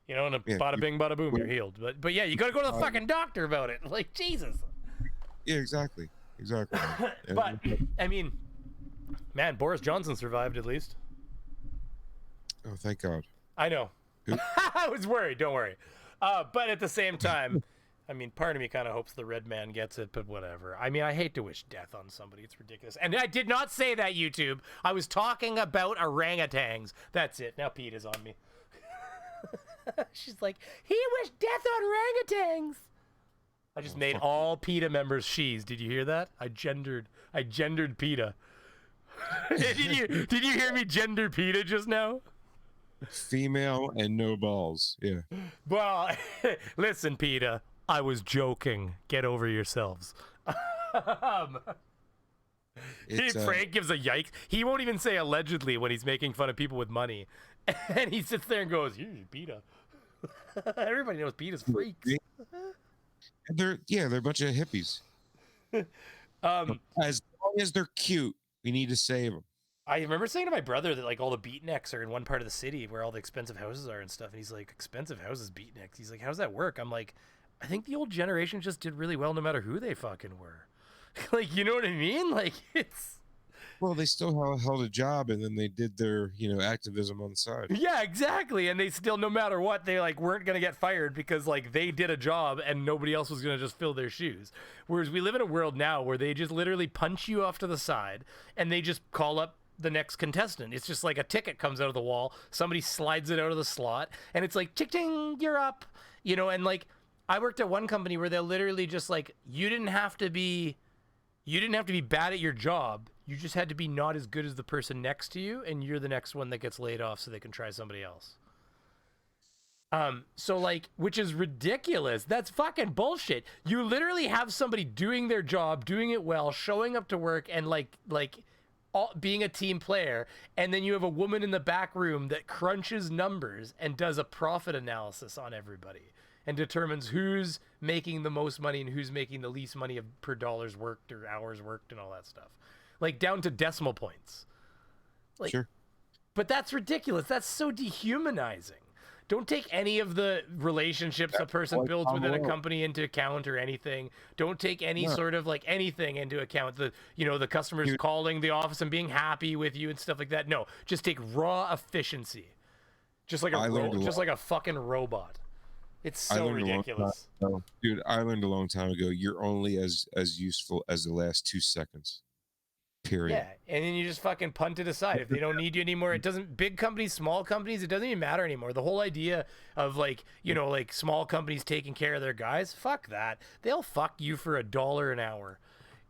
and bada bing bada boom, you're healed. But yeah, you gotta go to the fucking doctor about it. Like, Jesus. Yeah, exactly. But I mean, man, Boris Johnson survived at least. Oh, thank God. I know. I was worried, don't worry. But at the same time, I mean, part of me kind of hopes the red man gets it, but whatever. I mean, I hate to wish death on somebody. It's ridiculous. And I did not say that, YouTube. I was talking about orangutans. That's it. Now Pete is on me. She's like, he wished death on orangutans. I just made all PETA members she's. Did you hear that? I gendered PETA. Did you hear me gender PETA just now? Female and no balls. Yeah. Well, listen, PETA, I was joking. Get over yourselves. Frank gives a yikes. He won't even say allegedly when he's making fun of people with money. And he sits there and goes, PETA. Everybody knows PETA's freaks. They're a bunch of hippies. As long as they're cute, we need to save them. I remember saying to my brother that like all the beatniks are in one part of the city where all the expensive houses are and stuff. And he's like, expensive houses, beatniks. He's like, how's that work? I'm like, I think the old generation just did really well no matter who they fucking were. Like, you know what I mean? Like, it's... Well, they still held a job, and then they did their, activism on the side. Yeah, exactly. And they still, no matter what, they like weren't going to get fired because like they did a job and nobody else was going to just fill their shoes. Whereas we live in a world now where they just literally punch you off to the side and they just call up the next contestant. It's just like a ticket comes out of the wall, somebody slides it out of the slot, and it's like, ching, you're up. And like, I worked at one company where they'll literally just like, you didn't have to be bad at your job. You just had to be not as good as the person next to you, and you're the next one that gets laid off so they can try somebody else. So like, which is ridiculous. That's fucking bullshit. You literally have somebody doing their job, doing it well, showing up to work, and like being a team player, and then you have a woman in the back room that crunches numbers and does a profit analysis on everybody and determines who's making the most money and who's making the least money per dollars worked or hours worked and all that stuff. Like down to decimal points. Like, sure. But that's ridiculous. That's so dehumanizing. Don't take any of the relationships a person builds within a company into account or anything. Don't take any sort of like anything into account. The customers calling the office and being happy with you and stuff like that. No, just take raw efficiency. Just like a fucking robot. It's so ridiculous. Dude, I learned a long time ago, you're only as useful as the last 2 seconds. Period. Yeah, and then you just fucking punt it aside. If they don't need you anymore, it doesn't, big companies, small companies, it doesn't even matter anymore. The whole idea of like, like small companies taking care of their guys, fuck that. They'll fuck you for $1 an hour.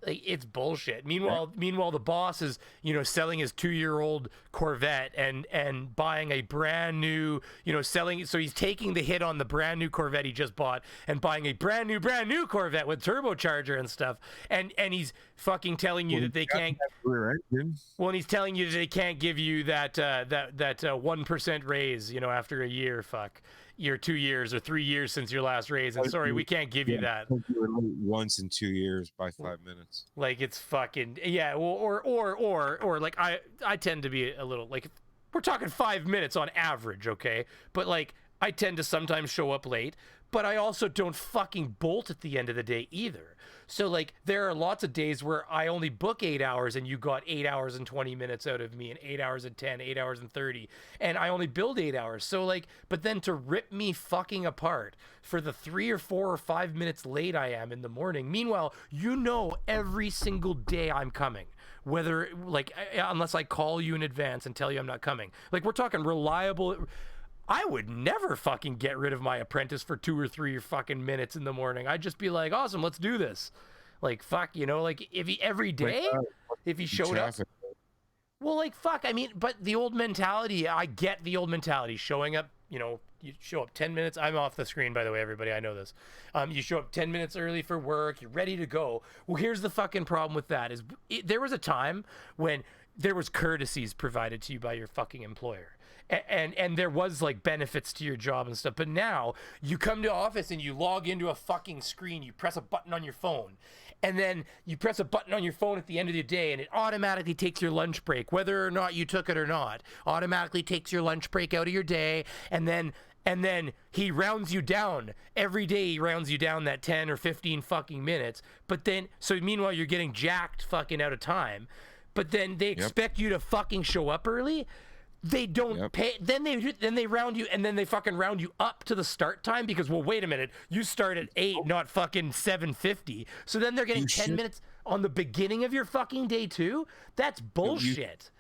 Like, it's bullshit. Meanwhile, the boss is, selling his 2-year-old Corvette and buying a brand new, so he's taking the hit on the brand new Corvette he just bought and buying a brand new Corvette with turbocharger and stuff. And he's fucking telling you that they can't. Well, and he's telling you that they can't give you that 1% raise, after a year. Fuck. You're 2 years or 3 years since your last raise, and sorry, we can't give you that. You were late once in 2 years by 5 minutes. Like, it's fucking or like I tend to be a little like, we're talking 5 minutes on average, okay? But like, I tend to sometimes show up late, but I also don't fucking bolt at the end of the day either. So like, there are lots of days where I only book 8 hours and you got 8 hours and 20 minutes out of me, and 8 hours and 10, 8 hours and 30, and I only build 8 hours. So like, but then to rip me fucking apart for the 3 or 4 or 5 minutes late I am in the morning. Meanwhile, every single day I'm coming. Whether like, unless I call you in advance and tell you I'm not coming. Like, we're talking reliable. I would never fucking get rid of my apprentice for 2 or 3 fucking minutes in the morning. I'd just be like, awesome, let's do this. Like, fuck, like, if he every day, if he showed up. Well, like, fuck, I mean, but the old mentality, I get the old mentality. Showing up, you show up 10 minutes. I'm off the screen, by the way, everybody. I know this. You show up 10 minutes early for work. You're ready to go. Well, here's the fucking problem with that is there was a time when there was courtesies provided to you by your fucking employer. And there was like benefits to your job and stuff. But now you come to office and you log into a fucking screen. You press a button on your phone. And then you press a button on your phone at the end of the day, and it automatically takes your lunch break, whether or not you took it or not. Automatically takes your lunch break out of your day, and then he rounds you down. Every day he rounds you down that 10 or 15 fucking minutes. But then, so meanwhile you're getting jacked fucking out of time. But then they expect you to fucking show up early. They don't pay. Then they round you, and then they fucking round you up to the start time because, well, wait a minute, you start at 8, not fucking 7:50. So then they're getting 10 minutes on the beginning of your fucking day too. That's bullshit.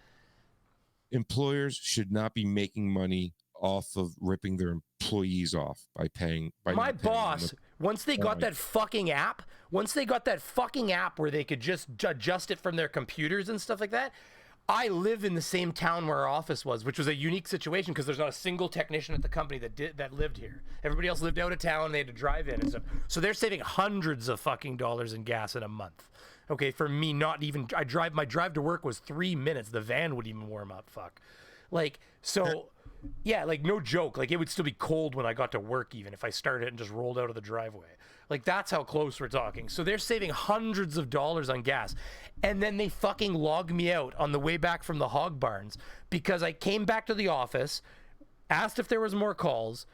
Employers should not be making money off of ripping their employees off by paying. My boss, once they got that fucking app, where they could just adjust it from their computers and stuff like that, I live in the same town where our office was, which was a unique situation because there's not a single technician at the company that lived here. Everybody else lived out of town. They had to drive in and stuff. So they're saving hundreds of fucking dollars in gas in a month. Okay, for me, not even. My drive to work was 3 minutes. The van would even warm up. Fuck, like so. Yeah, like no joke. Like it would still be cold when I got to work, even if I started and just rolled out of the driveway. Like that's how close we're talking. So they're saving hundreds of dollars on gas. And then they fucking log me out on the way back from the hog barns because I came back to the office, asked if there was more calls.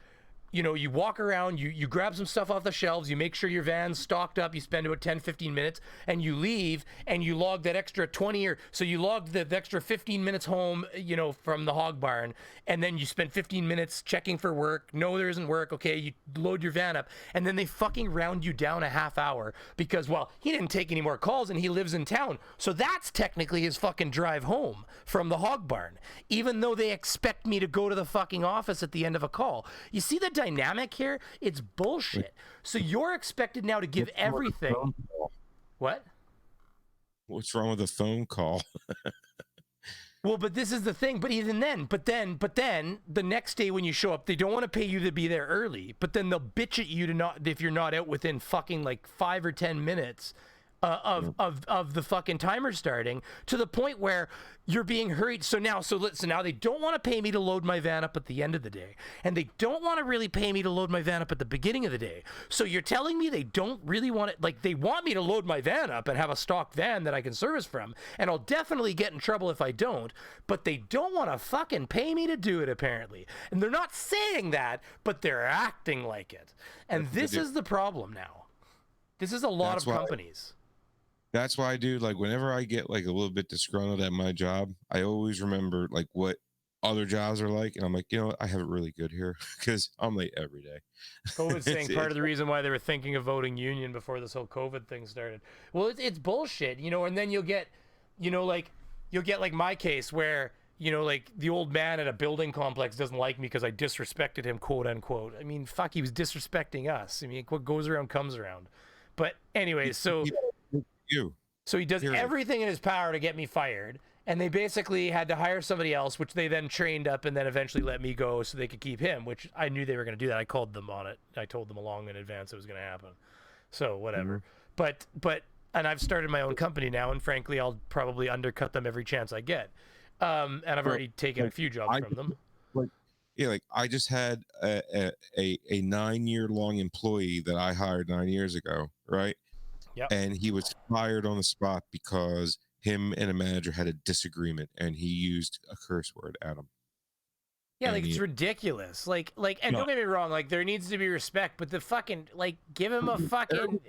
You know, you walk around, you grab some stuff off the shelves, you make sure your van's stocked up, you spend about 10, 15 minutes, and you leave, and you log that extra 20 or so you logged the extra 15 minutes home, you know, from the hog barn, and then you spend 15 minutes checking for work. No, there isn't work. Okay, you load your van up, and then they fucking round you down a half hour because, well, he didn't take any more calls and he lives in town. So that's technically his fucking drive home from the hog barn, even though they expect me to go to the fucking office at the end of a call. You see the dynamic here? It's bullshit. So you're expected now to give everything. What? What's wrong with a phone call? Well, but this is the thing. But even then, but then the next day when you show up, they don't want to pay you to be there early. But then they'll bitch at you to not if you're not out within fucking like 5 or 10 minutes of the fucking timer starting, to the point where you're being hurried. So now they don't want to pay me to load my van up at the end of the day, and they don't want to really pay me to load my van up at the beginning of the day. So you're telling me they don't really want it, like they want me to load my van up and have a stock van that I can service from, and I'll definitely get in trouble if I don't, but they don't want to fucking pay me to do it apparently. And they're not saying that, but they're acting like it. And this is the problem now. This is a lot of companies. That's why, dude, like whenever I get like a little bit disgruntled at my job, I always remember like what other jobs are like. And I'm like, you know what? I have it really good here because I'm late every day. COVID's saying part of the reason why they were thinking of voting union before this whole COVID thing started. Well, it's bullshit, you know, and then you'll get like my case where, you know, like the old man at a building complex doesn't like me because I disrespected him, quote unquote. I mean, fuck, he was disrespecting us. I mean, what goes around comes around. But anyway, so he does everything in his power to get me fired, and they basically had to hire somebody else, which they then trained up and then eventually let me go so they could keep him, which I knew they were going to do that. I called them on it. I told them long in advance it was going to happen. So whatever. But and I've started my own company now, and frankly, I'll probably undercut them every chance I get. And I've already taken a few jobs from them. Like I just had a 9-year-long employee that I hired 9 years ago, right? Yep. And he was fired on the spot because him and a manager had a disagreement, and he used a curse word at him. Yeah, like it's ridiculous. Like, and don't get me wrong, like there needs to be respect, but the fucking give him a fucking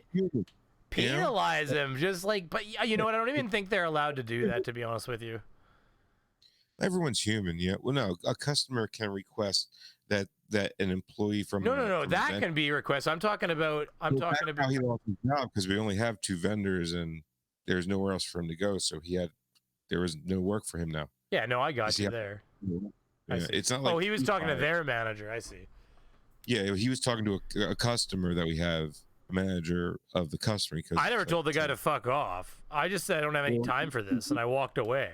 penalize him, just like. But you know what? I don't even think they're allowed to do that, to be honest with you. Everyone's human, yeah. Well, no, a customer can request that an employee from that can be requested. I'm talking about how he lost his job because we only have 2 vendors and there's nowhere else for him to go, so there was no work for him now. Yeah, no, I got you there. Yeah, it's not like he was talking to their manager. I see. Yeah, he was talking to a customer that we have, a manager of the customer. I never told the guy to fuck off. I just said I don't have any time for this, and I walked away.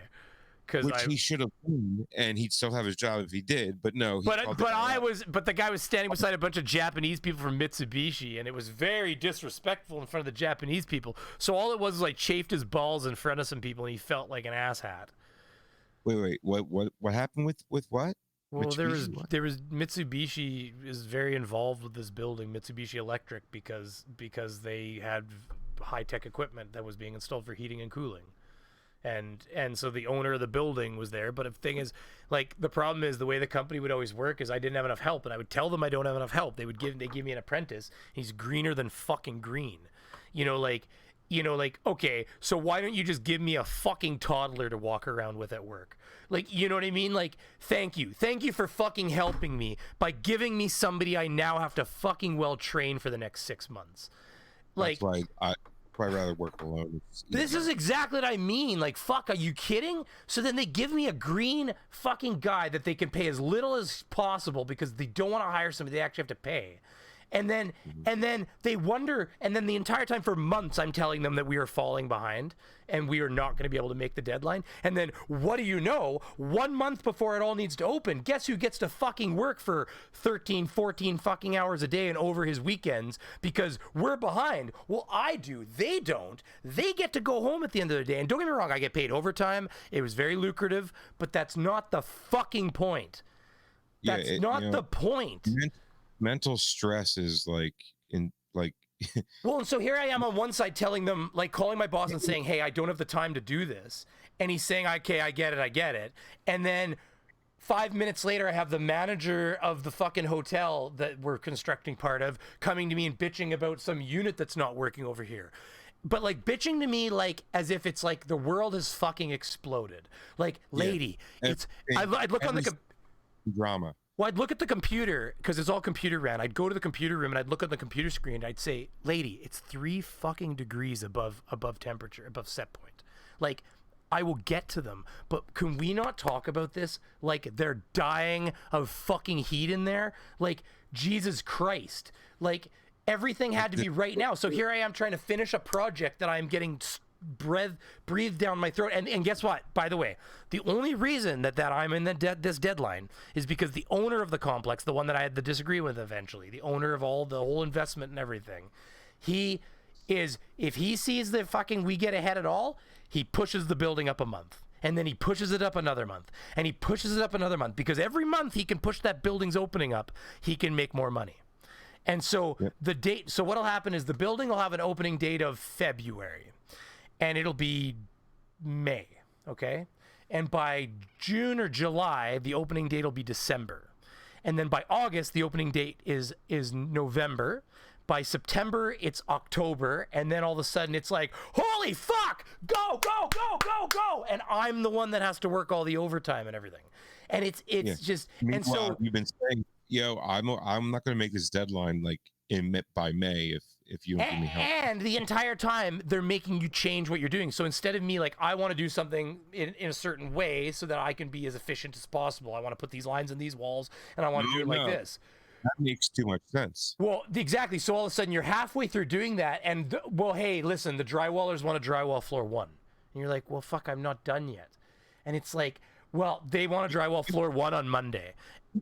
Which he should have done, and he'd still have his job if he did. But no, but the guy was standing beside a bunch of Japanese people from Mitsubishi, and it was very disrespectful in front of the Japanese people. So all it was I chafed his balls in front of some people, and he felt like an asshat. Wait, what happened with what? Well, there was Mitsubishi is very involved with this building, Mitsubishi Electric, because they had high-tech equipment that was being installed for heating and cooling. And so the owner of the building was there. But the thing is, like, the problem is the way the company would always work is I didn't have enough help, and I would tell them I don't have enough help. They give me an apprentice. He's greener than fucking green. Okay, so why don't you just give me a fucking toddler to walk around with at work? Like, you know what I mean? Like, thank you for fucking helping me by giving me somebody I now have to fucking well train for the next 6 months. Like, that's why I'd rather work alone. This is exactly what I mean. Like, fuck, are you kidding? So then they give me a green fucking guy that they can pay as little as possible because they don't want to hire somebody they actually have to pay. And then they wonder, and then the entire time for months I'm telling them that we are falling behind and we are not going to be able to make the deadline. And then what do you know, 1 month before it all needs to open, guess who gets to fucking work for 13, 14 fucking hours a day and over his weekends because we're behind? Well, I do. They don't. They get to go home at the end of the day. And don't get me wrong, I get paid overtime. It was very lucrative, but that's not the fucking point. That's not the point. Mental stress is like well, and so here I am on one side telling them, like, calling my boss and saying, hey, I don't have the time to do this, and he's saying, okay, I get it, and then 5 minutes later I have the manager of the fucking hotel that we're constructing part of coming to me and bitching about some unit that's not working over here. But like bitching to me like as if it's like the world has fucking exploded. Like, lady, it's I'd look on the drama. Well, I'd look at the computer because it's all computer ran. I'd go to the computer room and I'd look at the computer screen and I'd say, lady, it's 3 fucking degrees above temperature, above set point. Like, I will get to them, but can we not talk about this like they're dying of fucking heat in there? Like, Jesus Christ. Like, everything had to be right now. So here I am trying to finish a project that I'm getting breathed down my throat. And guess what? By the way, the only reason that I'm in this deadline is because the owner of the complex, the one that I had to disagree with eventually, the owner of the whole investment and everything, if he sees that fucking we get ahead at all, he pushes the building up a month. And then he pushes it up another month. And he pushes it up another month. Because every month he can push that building's opening up, he can make more money. And so so what'll happen is the building will have an opening date of February. And it'll be May, okay? And by June or July, the opening date will be December. And then by August, the opening date is November. By September, it's October. And then all of a sudden, it's like, holy fuck, go, go, go, go, go. And I'm the one that has to work all the overtime and everything. And it's just, Meanwhile, and so you've been saying, I'm not going to make this deadline like by May if you don't give me help. And the entire time they're making you change what you're doing. So instead of me like, I want to do something in a certain way so that I can be as efficient as possible. I want to put these lines in these walls and I want to do it like this. That makes too much sense. Well, exactly. So all of a sudden you're halfway through doing that and well, hey, listen, the drywallers want to drywall floor 1. And you're like, well, fuck, I'm not done yet. And it's like, well, they want to drywall floor 1 on Monday.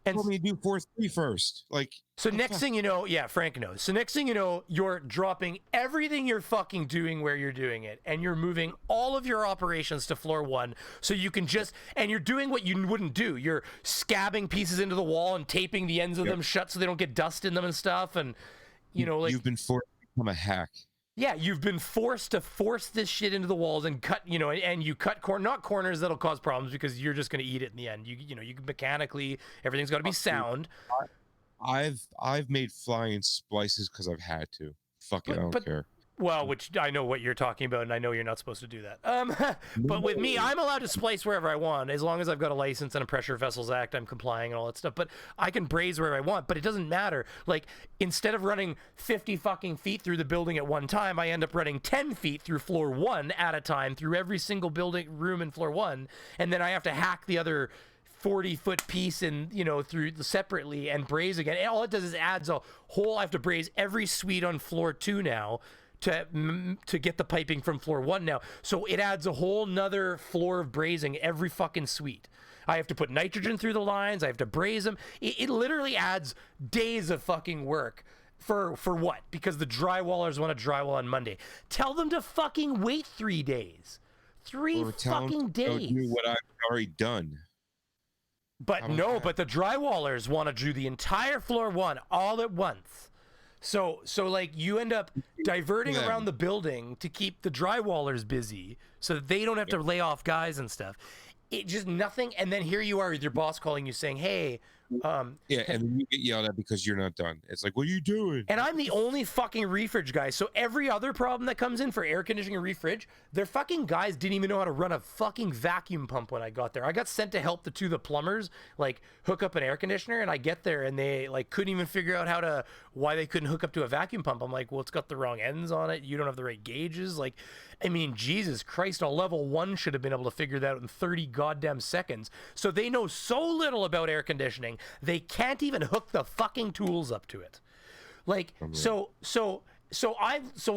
And told me to do 4-3 first. Like, so next thing you know, yeah, Frank knows. So next thing you know, you're dropping everything you're fucking doing where you're doing it, and you're moving all of your operations to floor 1, so you can and you're doing what you wouldn't do. You're scabbing pieces into the wall and taping the ends of them shut so they don't get dust in them and stuff. And like you've been forced to become a hack. Yeah, you've been forced to force this shit into the walls and cut, and you cut not corners that'll cause problems because you're just going to eat it in the end. You can mechanically, everything's got to be sound. I've made flying splices because I've had to. Fuck it, I don't care. Well, which I know what you're talking about, and I know you're not supposed to do that. But with me, I'm allowed to splice wherever I want, as long as I've got a license and a Pressure Vessels Act, I'm complying and all that stuff. But I can braze wherever I want, but it doesn't matter. Like, instead of running 50 fucking feet through the building at one time, I end up running 10 feet through floor 1 at a time, through every single building room in floor 1, and then I have to hack the other 40-foot piece and through separately and braze again. And all it does is adds a whole. I have to braze every suite on floor 2 now to get the piping from floor 1 now. So it adds a whole nother floor of brazing every fucking suite. I have to put nitrogen through the lines. I have to braze them. It literally adds days of fucking work. For what? Because the drywallers want to drywall on Monday. Tell them to fucking wait 3 days. 3 fucking days. Do what I've already done. But no, but the drywallers want to do the entire floor 1 all at once. So like you end up diverting around the building to keep the drywallers busy so that they don't have to lay off guys and stuff. It just nothing. And then here you are with your boss calling you saying, hey, and then you get yelled at because you're not done. It's like, what are you doing? And I'm the only fucking refridge guy. So every other problem that comes in for air conditioning and refridge, their fucking guys didn't even know how to run a fucking vacuum pump when I got there. I got sent to help the plumbers like hook up an air conditioner, and I get there and they like couldn't even figure out why they couldn't hook up to a vacuum pump. I'm like, well, it's got the wrong ends on it. You don't have the right gauges. Like, I mean, Jesus Christ, a level 1 should have been able to figure that out in 30 goddamn seconds. So they know so little about air conditioning, they can't even hook the fucking tools up to it. Like, so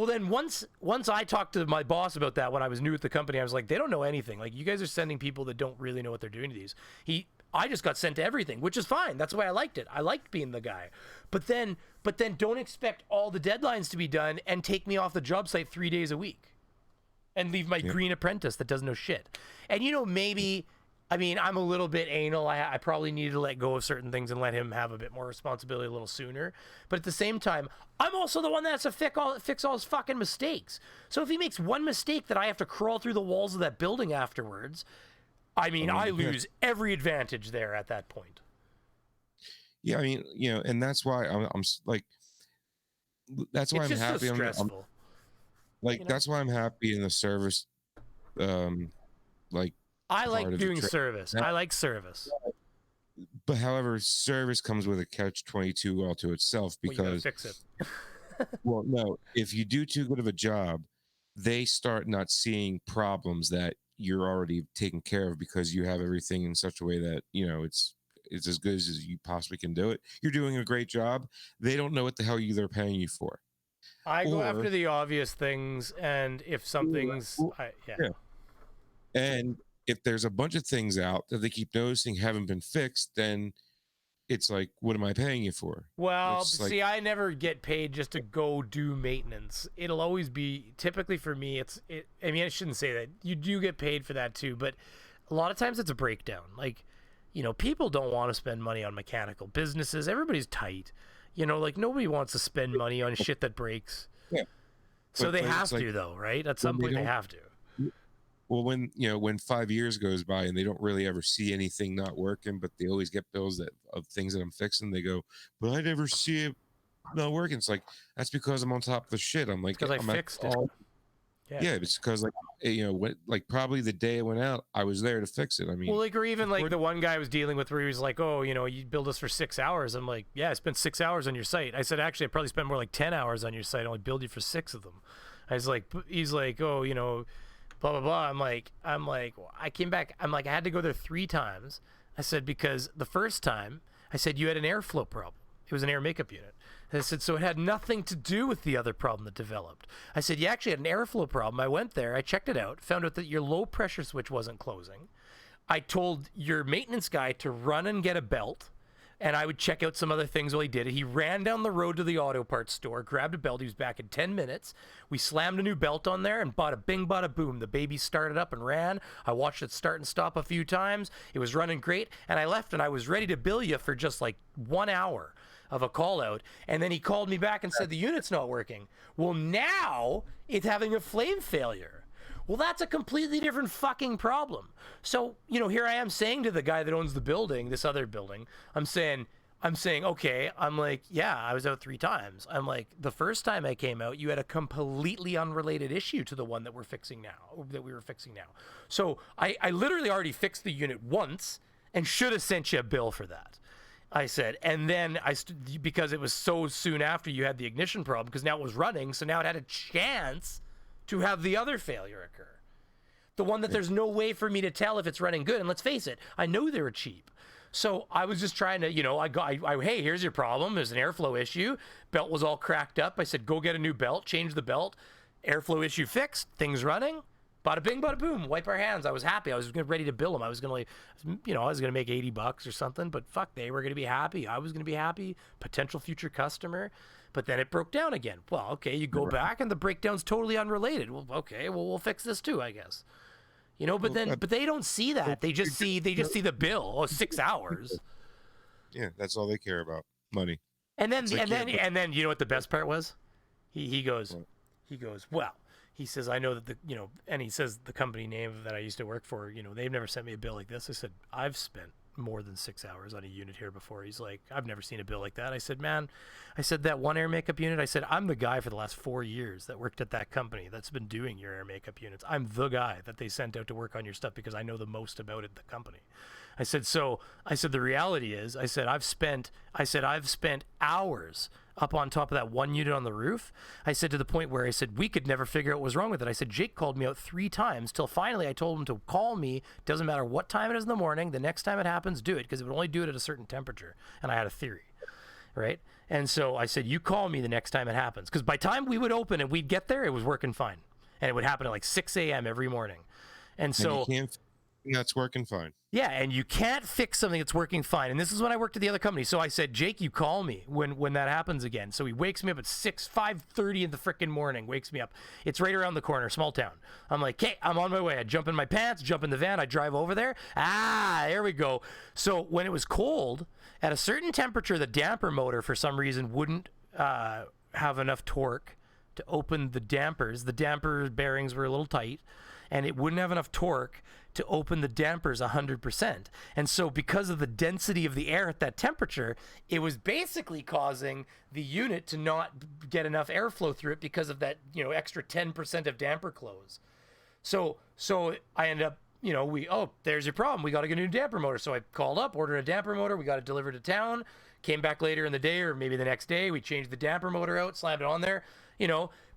then once I talked to my boss about that when I was new at the company, I was like, they don't know anything. Like, you guys are sending people that don't really know what they're doing to these. I just got sent to everything, which is fine. That's why I liked it. I liked being the guy. But then don't expect all the deadlines to be done and take me off the job site 3 days a week and leave my green apprentice that doesn't know shit. And, you know, maybe, I mean, I'm a little bit anal. I probably need to let go of certain things and let him have a bit more responsibility a little sooner. But at the same time, I'm also the one that has to fix all his fucking mistakes. So if he makes one mistake that I have to crawl through the walls of that building afterwards, I mean, I lose every advantage there at that point. Yeah, I mean, you know, and that's why I'm like, that's why it's I'm just happy. So stressful. Like, you know? That's why I'm happy in the service. Like, I like doing service. I like service. But however, service comes with a catch-22 all to itself, because you gotta fix it. Well, no, if you do too good of a job, they start not seeing problems that you're already taken care of, because you have everything in such a way that, you know, it's as good as you possibly can do it. You're doing a great job. They don't know what the hell they're paying you for. I go after the obvious things, and if something's and if there's a bunch of things out that they keep noticing haven't been fixed, then it's like, what am I paying you for? Well, see, I never get paid just to go do maintenance. It'll always be, typically for me, I mean, I shouldn't say that. You do get paid for that too, but a lot of times it's a breakdown. Like, you know, people don't want to spend money on mechanical businesses. Everybody's tight. You know, like, nobody wants to spend money on shit that breaks. Yeah. So they have to, though, right? At some point they have to. Well, when 5 years goes by and they don't really ever see anything not working, but they always get bills of things that I'm fixing, they go, but I never see it not working. It's like, that's because I'm on top of the shit. I'm like, because I fixed it. Yeah, it's because, like, you know, like, probably the day it went out, I was there to fix it. I mean, well, like, or even like the one guy I was dealing with where he was like, oh, you know, you billed us for 6 hours. I'm like, yeah, I spent 6 hours on your site. I said, actually, I probably spent more like 10 hours on your site. I only billed you for 6 of them. He's like, oh, you know, blah, blah, blah. I'm like, well, I came back. I'm like, I had to go there 3 times. I said, because the first time I said you had an airflow problem. It was an air makeup unit. And I said, so it had nothing to do with the other problem that developed. I said, you actually had an airflow problem. I went there, I checked it out, found out that your low pressure switch wasn't closing. I told your maintenance guy to run and get a belt, and I would check out some other things while he did it. He ran down the road to the auto parts store, grabbed a belt. He was back in 10 minutes. We slammed a new belt on there and bada bing, bada boom. The baby started up and ran. I watched it start and stop a few times. It was running great, and I left, and I was ready to bill you for just like 1 hour of a call out. And then he called me back and said the unit's not working. Well, now it's having a flame failure. Well, that's a completely different fucking problem. So, you know, here I am saying to the guy that owns the building, this other building, I'm saying, okay, I'm like, yeah, I was out 3 times. I'm like, the first time I came out, you had a completely unrelated issue to the one that we were fixing now. So I literally already fixed the unit once and should have sent you a bill for that. I said, and then because it was so soon after you had the ignition problem, because now it was running, so now it had a chance to have the other failure occur. The one that there's no way for me to tell if it's running good. And let's face it, I know they were cheap. So I was just trying to, you know, hey, here's your problem. There's an airflow issue. Belt was all cracked up. I said, go get a new belt, change the belt. Airflow issue fixed, things running. Bada bing, bada boom, wipe our hands. I was happy. I was ready to bill them. I was going to make $80 or something, but fuck, they were going to be happy. I was going to be happy. Potential future customer. But then it broke down again. Well, okay, you go back and the breakdown's totally unrelated. Well, okay, well, we'll fix this too, I guess. You know, but they don't see that. They just see the bill. Oh, 6 hours. Yeah, that's all they care about. Money. And then you know what the best part was? He goes, well, he says, I know that and he says the company name that I used to work for, you know, they've never sent me a bill like this. I said, I've spent more than 6 hours on a unit here before. He's like, I've never seen a bill like that. I said, man, that one air makeup unit, I said, I'm the guy for the last 4 years that worked at that company that's been doing your air makeup units. I'm the guy that they sent out to work on your stuff because I know the most about it, the company. I said, the reality is, I've spent hours up on top of that one unit on the roof. I said, to the point where I said, we could never figure out what was wrong with it. I said, Jake called me out 3 times till finally I told him to call me. Doesn't matter what time it is in the morning. The next time it happens, do it, because it would only do it at a certain temperature. And I had a theory, right? And so I said, you call me the next time it happens. Because by the time we would open and we'd get there, it was working fine. And it would happen at like 6 a.m. every morning. And so... And you can't, that's working fine. Yeah, and you can't fix something that's working fine. And this is when I worked at the other company. So I said, Jake, you call me when that happens again. So he wakes me up at 5:30 in the frickin' morning, wakes me up. It's right around the corner, small town. I'm like, okay, I'm on my way. I jump in my pants, jump in the van, I drive over there. There we go. So when it was cold, at a certain temperature, the damper motor, for some reason, wouldn't have enough torque to open the dampers. The damper bearings were a little tight, and it wouldn't have enough torque to open the dampers 100%. And so because of the density of the air at that temperature, it was basically causing the unit to not get enough airflow through it because of that, extra 10% of damper close. So I ended up, there's your problem. We got to get a new damper motor. So I called up, ordered a damper motor. We got it delivered to town. Came back later in the day, or maybe the next day. We changed the damper motor out, slammed it on there,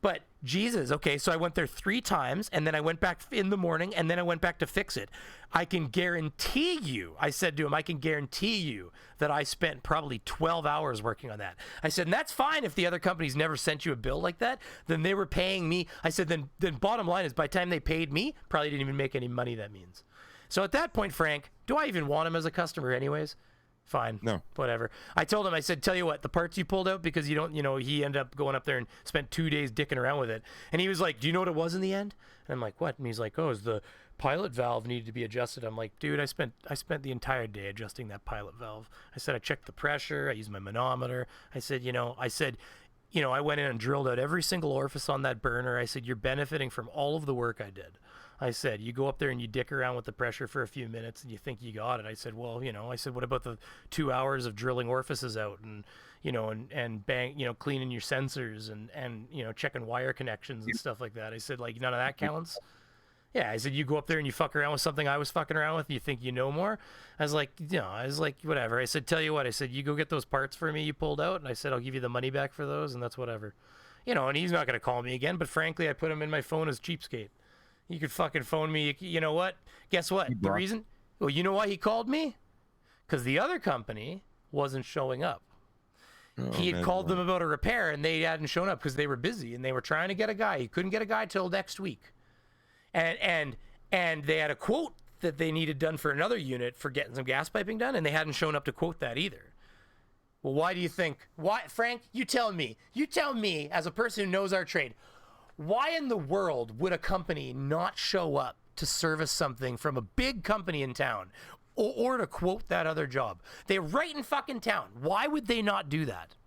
But Jesus, okay, so I went there 3 times, and then I went back in the morning, and then I went back to fix it. I can guarantee you, I said to him, I can guarantee you that I spent probably 12 hours working on that. I said, and that's fine if the other companies never sent you a bill like that, then they were paying me. I said, then bottom line is, by the time they paid me, probably didn't even make any money, that means. So at that point, Frank, do I even want him as a customer anyways? Fine. No. Whatever. I told him, I said, tell you what, the parts you pulled out, because you don't, he ended up going up there and spent 2 days dicking around with it. And he was like, do you know what it was in the end? And I'm like, what? And he's like, oh, is the pilot valve needed to be adjusted? I'm like, dude, I spent the entire day adjusting that pilot valve. I said, I checked the pressure. I used my manometer. I said, I went in and drilled out every single orifice on that burner. I said, you're benefiting from all of the work I did. I said, you go up there and you dick around with the pressure for a few minutes and you think you got it. I said, well, what about the 2 hours of drilling orifices out and, and bang, cleaning your sensors and, checking wire connections and stuff like that. I said, like, none of that counts. Yeah. I said, you go up there and you fuck around with something I was fucking around with. And you think you know more. I was like, whatever. I said, tell you what, I said, you go get those parts for me you pulled out. And I said, I'll give you the money back for those. And that's whatever, and he's not going to call me again. But frankly, I put him in my phone as cheapskate. You could fucking phone me. You know what? Guess what? The reason? Well, you know why he called me? Because the other company wasn't showing up. He had called them about a repair, and they hadn't shown up because they were busy, and they were trying to get a guy. He couldn't get a guy till next week. And they had a quote that they needed done for another unit for getting some gas piping done, and they hadn't shown up to quote that either. Well, why do you think? Why, Frank? You tell me. You tell me, as a person who knows our trade, why in the world would a company not show up to service something from a big company in town or to quote that other job? They're right in fucking town. Why would they not do that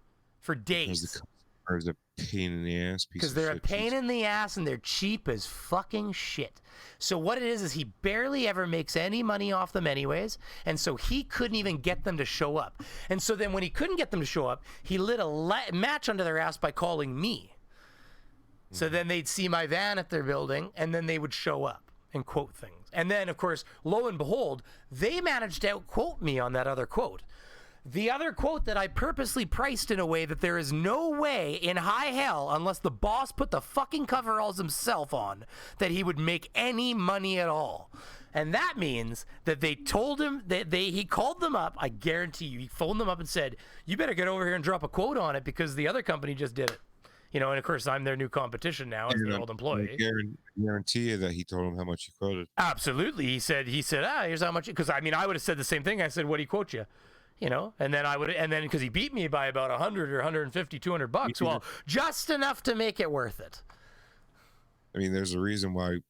for days? Because the customers are a pain in the ass. Because they're a pain in the ass and they're cheap as fucking shit. So what it is he barely ever makes any money off them anyways. And so he couldn't even get them to show up. And so then when he couldn't get them to show up, he lit a match under their ass by calling me. So then they'd see my van at their building, and then they would show up and quote things. And then, of course, lo and behold, they managed to outquote me on that other quote. The other quote that I purposely priced in a way that there is no way in high hell, unless the boss put the fucking coveralls himself on, that he would make any money at all. And that means that they told him that he called them up. I guarantee you, he phoned them up and said, you better get over here and drop a quote on it because the other company just did it. And of course, I'm their new competition now as their old employee. I guarantee you that he told him how much he quoted. Absolutely. He said, here's how much, because I would have said the same thing. I said, what do he quote you? And then because he beat me by about 100 or 150, $200. Well, just enough to make it worth it. I mean, there's a reason why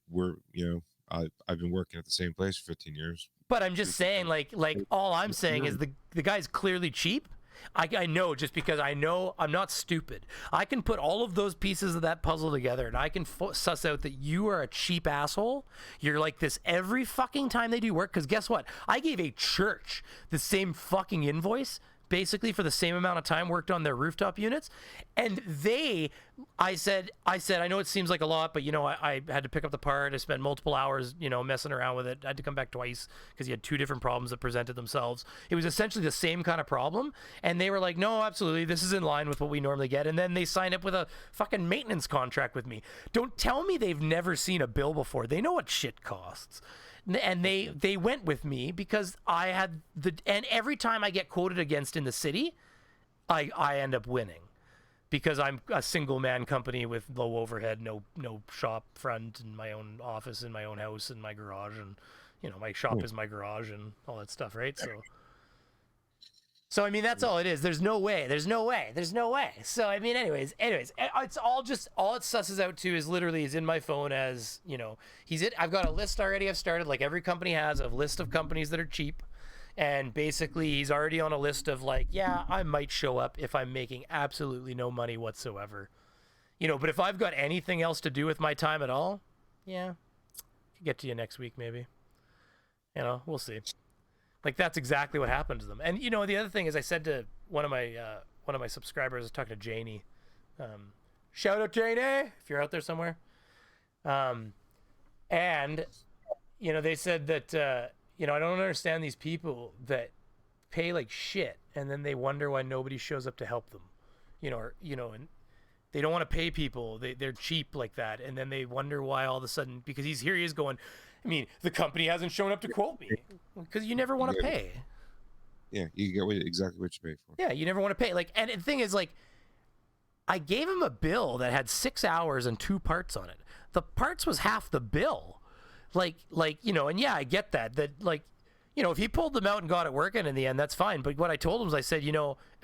I've been working at the same place for 15 years. But I'm just saying, like all I'm saying is the guy's clearly cheap. I know, just because I know I'm not stupid. I can put all of those pieces of that puzzle together, and I can suss out that you are a cheap asshole. You're like this every fucking time they do work, because guess what? I gave a church the same fucking invoice, basically for the same amount of time worked on their rooftop units, and I said, I know it seems like a lot, but I had to pick up the part. I spent multiple hours, messing around with it. I had to come back twice because he had 2 different problems that presented themselves. It was essentially the same kind of problem, and they were like, no, absolutely, this is in line with what we normally get. And then they signed up with a fucking maintenance contract with me. Don't tell me they've never seen a bill before. They know what shit costs. And they went with me because I had and every time I get quoted against in the city, I end up winning because I'm a single man company with low overhead, no shop front, and my own office in my own house and my garage, and my shop is my garage and all that stuff, right? So I mean that's all it is. There's no way. So I mean, anyways, it's all it susses out to is literally is in my phone as I've got a list already. I've started like every company has a list of companies that are cheap, and basically he's already on a list of like, yeah, I might show up if I'm making absolutely no money whatsoever, But if I've got anything else to do with my time at all, yeah, I'll get to you next week maybe. We'll see. Like that's exactly what happened to them. And the other thing is, I said to one of my subscribers, I was talking to Janie. Shout out Janie if you're out there somewhere. And they said that I don't understand these people that pay like shit and then they wonder why nobody shows up to help them. And they don't want to pay people. They're cheap like that, and then they wonder why all of a sudden, because he is going, I mean, the company hasn't shown up to quote me because you never want to pay. Yeah, you get exactly what you pay for. Yeah, you never want to pay. Like, and the thing is, like, I gave him a bill that had 6 hours and 2 parts on it. The parts was half the bill. Like, and yeah, I get that. That, like, if he pulled them out and got it working in the end, that's fine. But what I told him was, I said,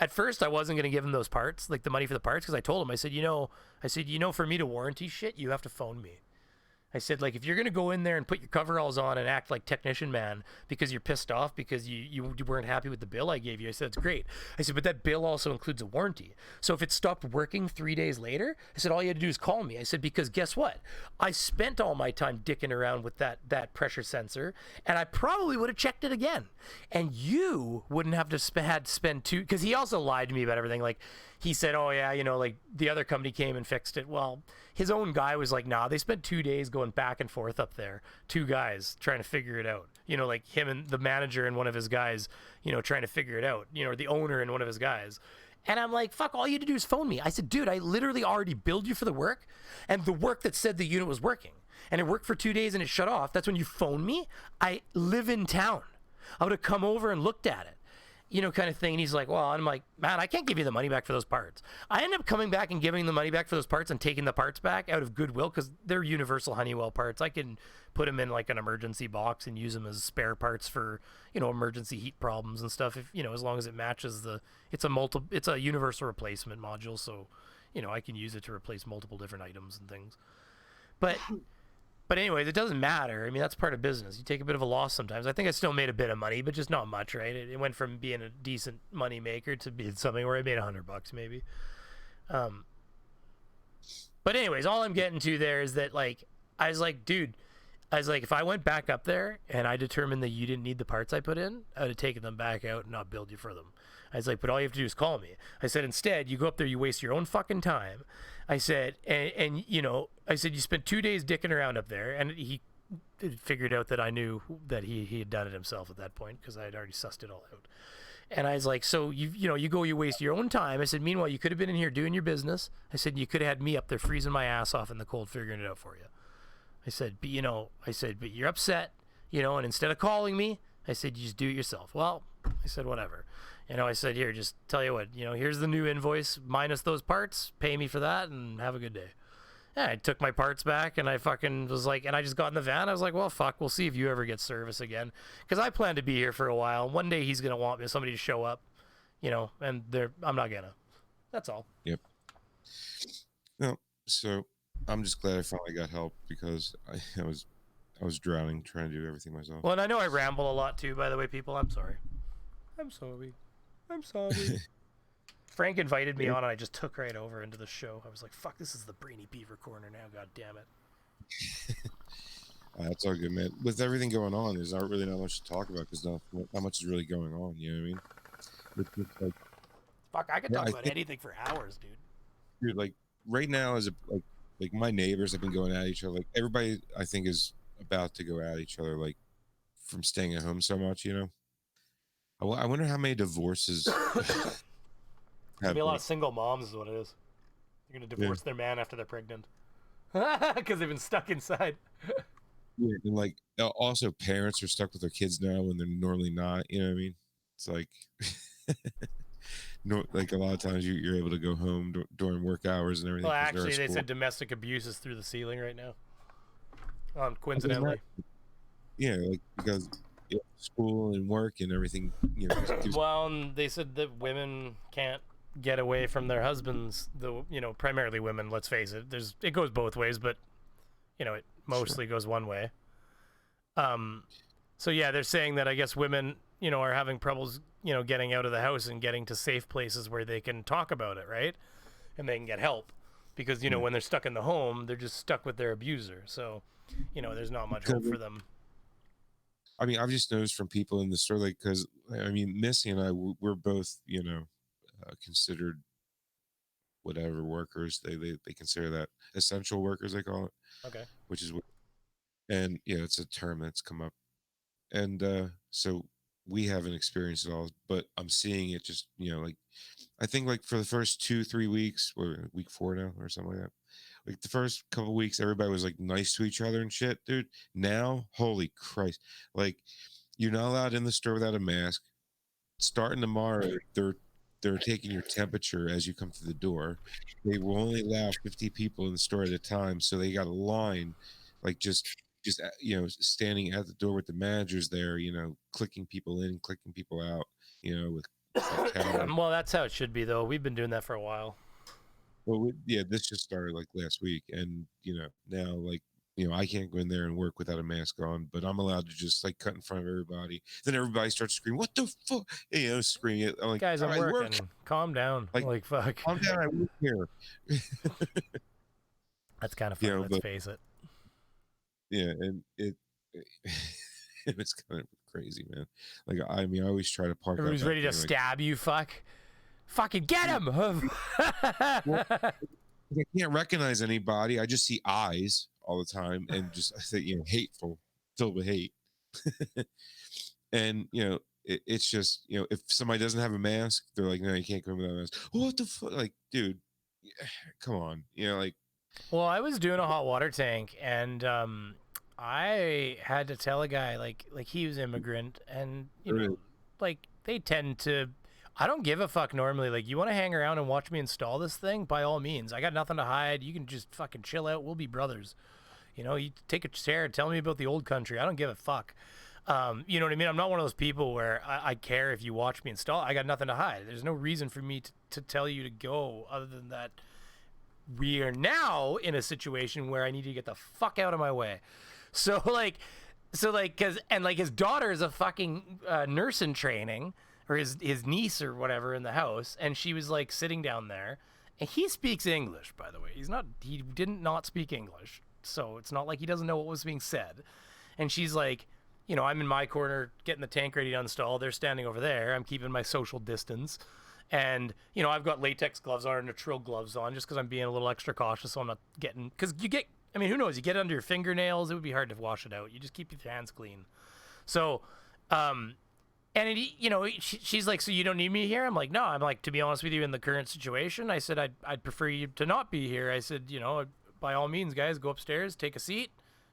at first I wasn't going to give him those parts, like the money for the parts, because I told him, I said, for me to warranty shit, you have to phone me. I said, like, if you're going to go in there and put your coveralls on and act like technician man because you're pissed off because you weren't happy with the bill I gave you, I said, it's great. I said, but that bill also includes a warranty. So if it stopped working 3 days later, I said, all you had to do is call me. I said, because guess what? I spent all my time dicking around with that pressure sensor, and I probably would have checked it again. And you wouldn't have to spend two, because he also lied to me about everything. Like, he said, oh yeah, like the other company came and fixed it. Well, his own guy was like, nah, they spent 2 days going back and forth up there. 2 guys trying to figure it out. Like him and the manager and one of his guys, trying to figure it out, or the owner and one of his guys. And I'm like, fuck, all you had to do is phone me. I said, dude, I literally already billed you for the work, and the work that said the unit was working. And it worked for 2 days and it shut off. That's when you phone me. I live in town. I would have come over and looked at it. Kind of thing. And he's like, well, I'm like, man, I can't give you the money back for those parts. I end up coming back and giving the money back for those parts and taking the parts back out of goodwill because they're universal Honeywell parts. I can put them in like an emergency box and use them as spare parts for, emergency heat problems and stuff. If, as long as it matches it's a universal replacement module. So, I can use it to replace multiple different items and things. But anyways, it doesn't matter. I mean, that's part of business. You take a bit of a loss sometimes. I think I still made a bit of money, but just not much, right? It went from being a decent money maker to being something where I made $100 maybe. But anyways, all I'm getting to there is that, like, I was like, dude, if I went back up there and I determined that you didn't need the parts I put in, I would have taken them back out and not billed you for them. I was like, but all you have to do is call me. I said, instead, you go up there, you waste your own fucking time. I said, and I said, you spent 2 days dicking around up there, and he figured out that I knew that he had done it himself at that point because I had already sussed it all out. And I was like, so you waste your own time. I said, meanwhile, you could have been in here doing your business. I said, you could have had me up there freezing my ass off in the cold figuring it out for you. I said, but but you're upset, and instead of calling me, I said, you just do it yourself. Well, I said, whatever. I said, here, just tell you what, here's the new invoice minus those parts. Pay me for that and have a good day. Yeah, I took my parts back and I fucking was like, and I just got in the van. I was like, well, fuck, we'll see if you ever get service again. Because I plan to be here for a while. One day he's going to want somebody to show up, and I'm not going to. That's all. Yep. No, so I'm just glad I finally got help because I was drowning trying to do everything myself. Well, and I know I ramble a lot too, by the way, people. I'm sorry. Frank invited me on, and I just took right over into the show. I was like, fuck, this is the Brainy Beaver corner now, god damn it. That's all good, man. With everything going on, there's not much to talk about because not much is really going on, you know what I mean? Like, fuck, I could talk about anything for hours, dude. Dude, like, right now, like my neighbors have been going at each other. Like, everybody, I think, is about to go at each other, like, from staying at home so much, I wonder how many divorces There'll be a lot of single moms is what it is. They're going to divorce their man after they're pregnant. Because they've been stuck inside. Yeah, and, like, also parents are stuck with their kids now when they're normally not, you know what I mean? It's like, no, like a lot of times you're able to go home during work hours and everything Well, because they're at actually, they school. said domestic abuse is through the ceiling right now. But isn't that, Coincidentally. yeah, like because school and work and everything, gives. Well, and they said that women can't get away from their husbands. Primarily women. Let's face it. It goes both ways, but it Sure. mostly goes one way. Um, so yeah, they're saying that I guess women, are having troubles, getting out of the house and getting to safe places where they can talk about it, right? And they can get help because Yeah. when they're stuck in the home, they're just stuck with their abuser. So, there's not much hope Because for them. I mean, I've just noticed from people in the store, like, because I mean, Missy and I, we're both, considered whatever workers they consider that essential workers they call it, Okay. which is what, and it's a term that's come up, and so we haven't experienced it all, but I'm seeing it just like I think like for the first 2-3 weeks, or week 4 now or something like that. Like the first couple weeks, everybody was like nice to each other and shit, dude. Now, holy Christ, like you're not allowed in the store without a mask. Starting tomorrow, they're taking your temperature as you come through the door. They will only allow 50 people in the store at a time, so they got a line, like just standing at the door with the managers there, clicking people in, clicking people out, with towels. Well, that's how it should be, though. We've been doing that for a while. Well, yeah, this just started like last week, and now like I can't go in there and work without a mask on, but I'm allowed to just like cut in front of everybody. Then everybody starts screaming, "What the fuck?" Screaming it. I'm like, Guys, I'm I work. working. Calm down. Like, Like, fuck. calm down. I work here. That's kind of funny, let's But face it. yeah, and it's kind of crazy, man. Like, I mean, I always try to park out Everybody's back ready to there. Like, stab you, fuck. Fucking get him! well, I can't recognize anybody. I just see eyes all the time, and just I say, hateful, filled with hate. And it's just if somebody doesn't have a mask, they're like, no, you can't come without a mask. What the fuck? Like, dude, come on, like. Well, I was doing a hot water tank, and I had to tell a guy like he was immigrant, and like they tend to. I don't give a fuck normally. Like, you want to hang around and watch me install this thing? By all means. I got nothing to hide. You can just fucking chill out. We'll be brothers. You take a chair and tell me about the old country. I don't give a fuck. You know what I mean? I'm not one of those people where I care if you watch me install. I got nothing to hide. There's no reason for me to tell you to go other than that we are now in a situation where I need to get the fuck out of my way. So like, cause, and like his daughter is a fucking nurse in training, or his niece or whatever in the house. And she was like sitting down there, and he speaks English, by the way. He didn't not speak English. So it's not like he doesn't know what was being said. And she's like, I'm in my corner getting the tank ready to install. They're standing over there. I'm keeping my social distance. And, I've got latex gloves on and Trill gloves on just because I'm being a little extra cautious so I'm not getting... Because who knows? You get it under your fingernails, it would be hard to wash it out. You just keep your hands clean. So, she's like, so you don't need me here? I'm like, no. I'm like, to be honest with you, in the current situation, I said, I'd prefer you to not be here. I said, by all means, guys, go upstairs, take a seat.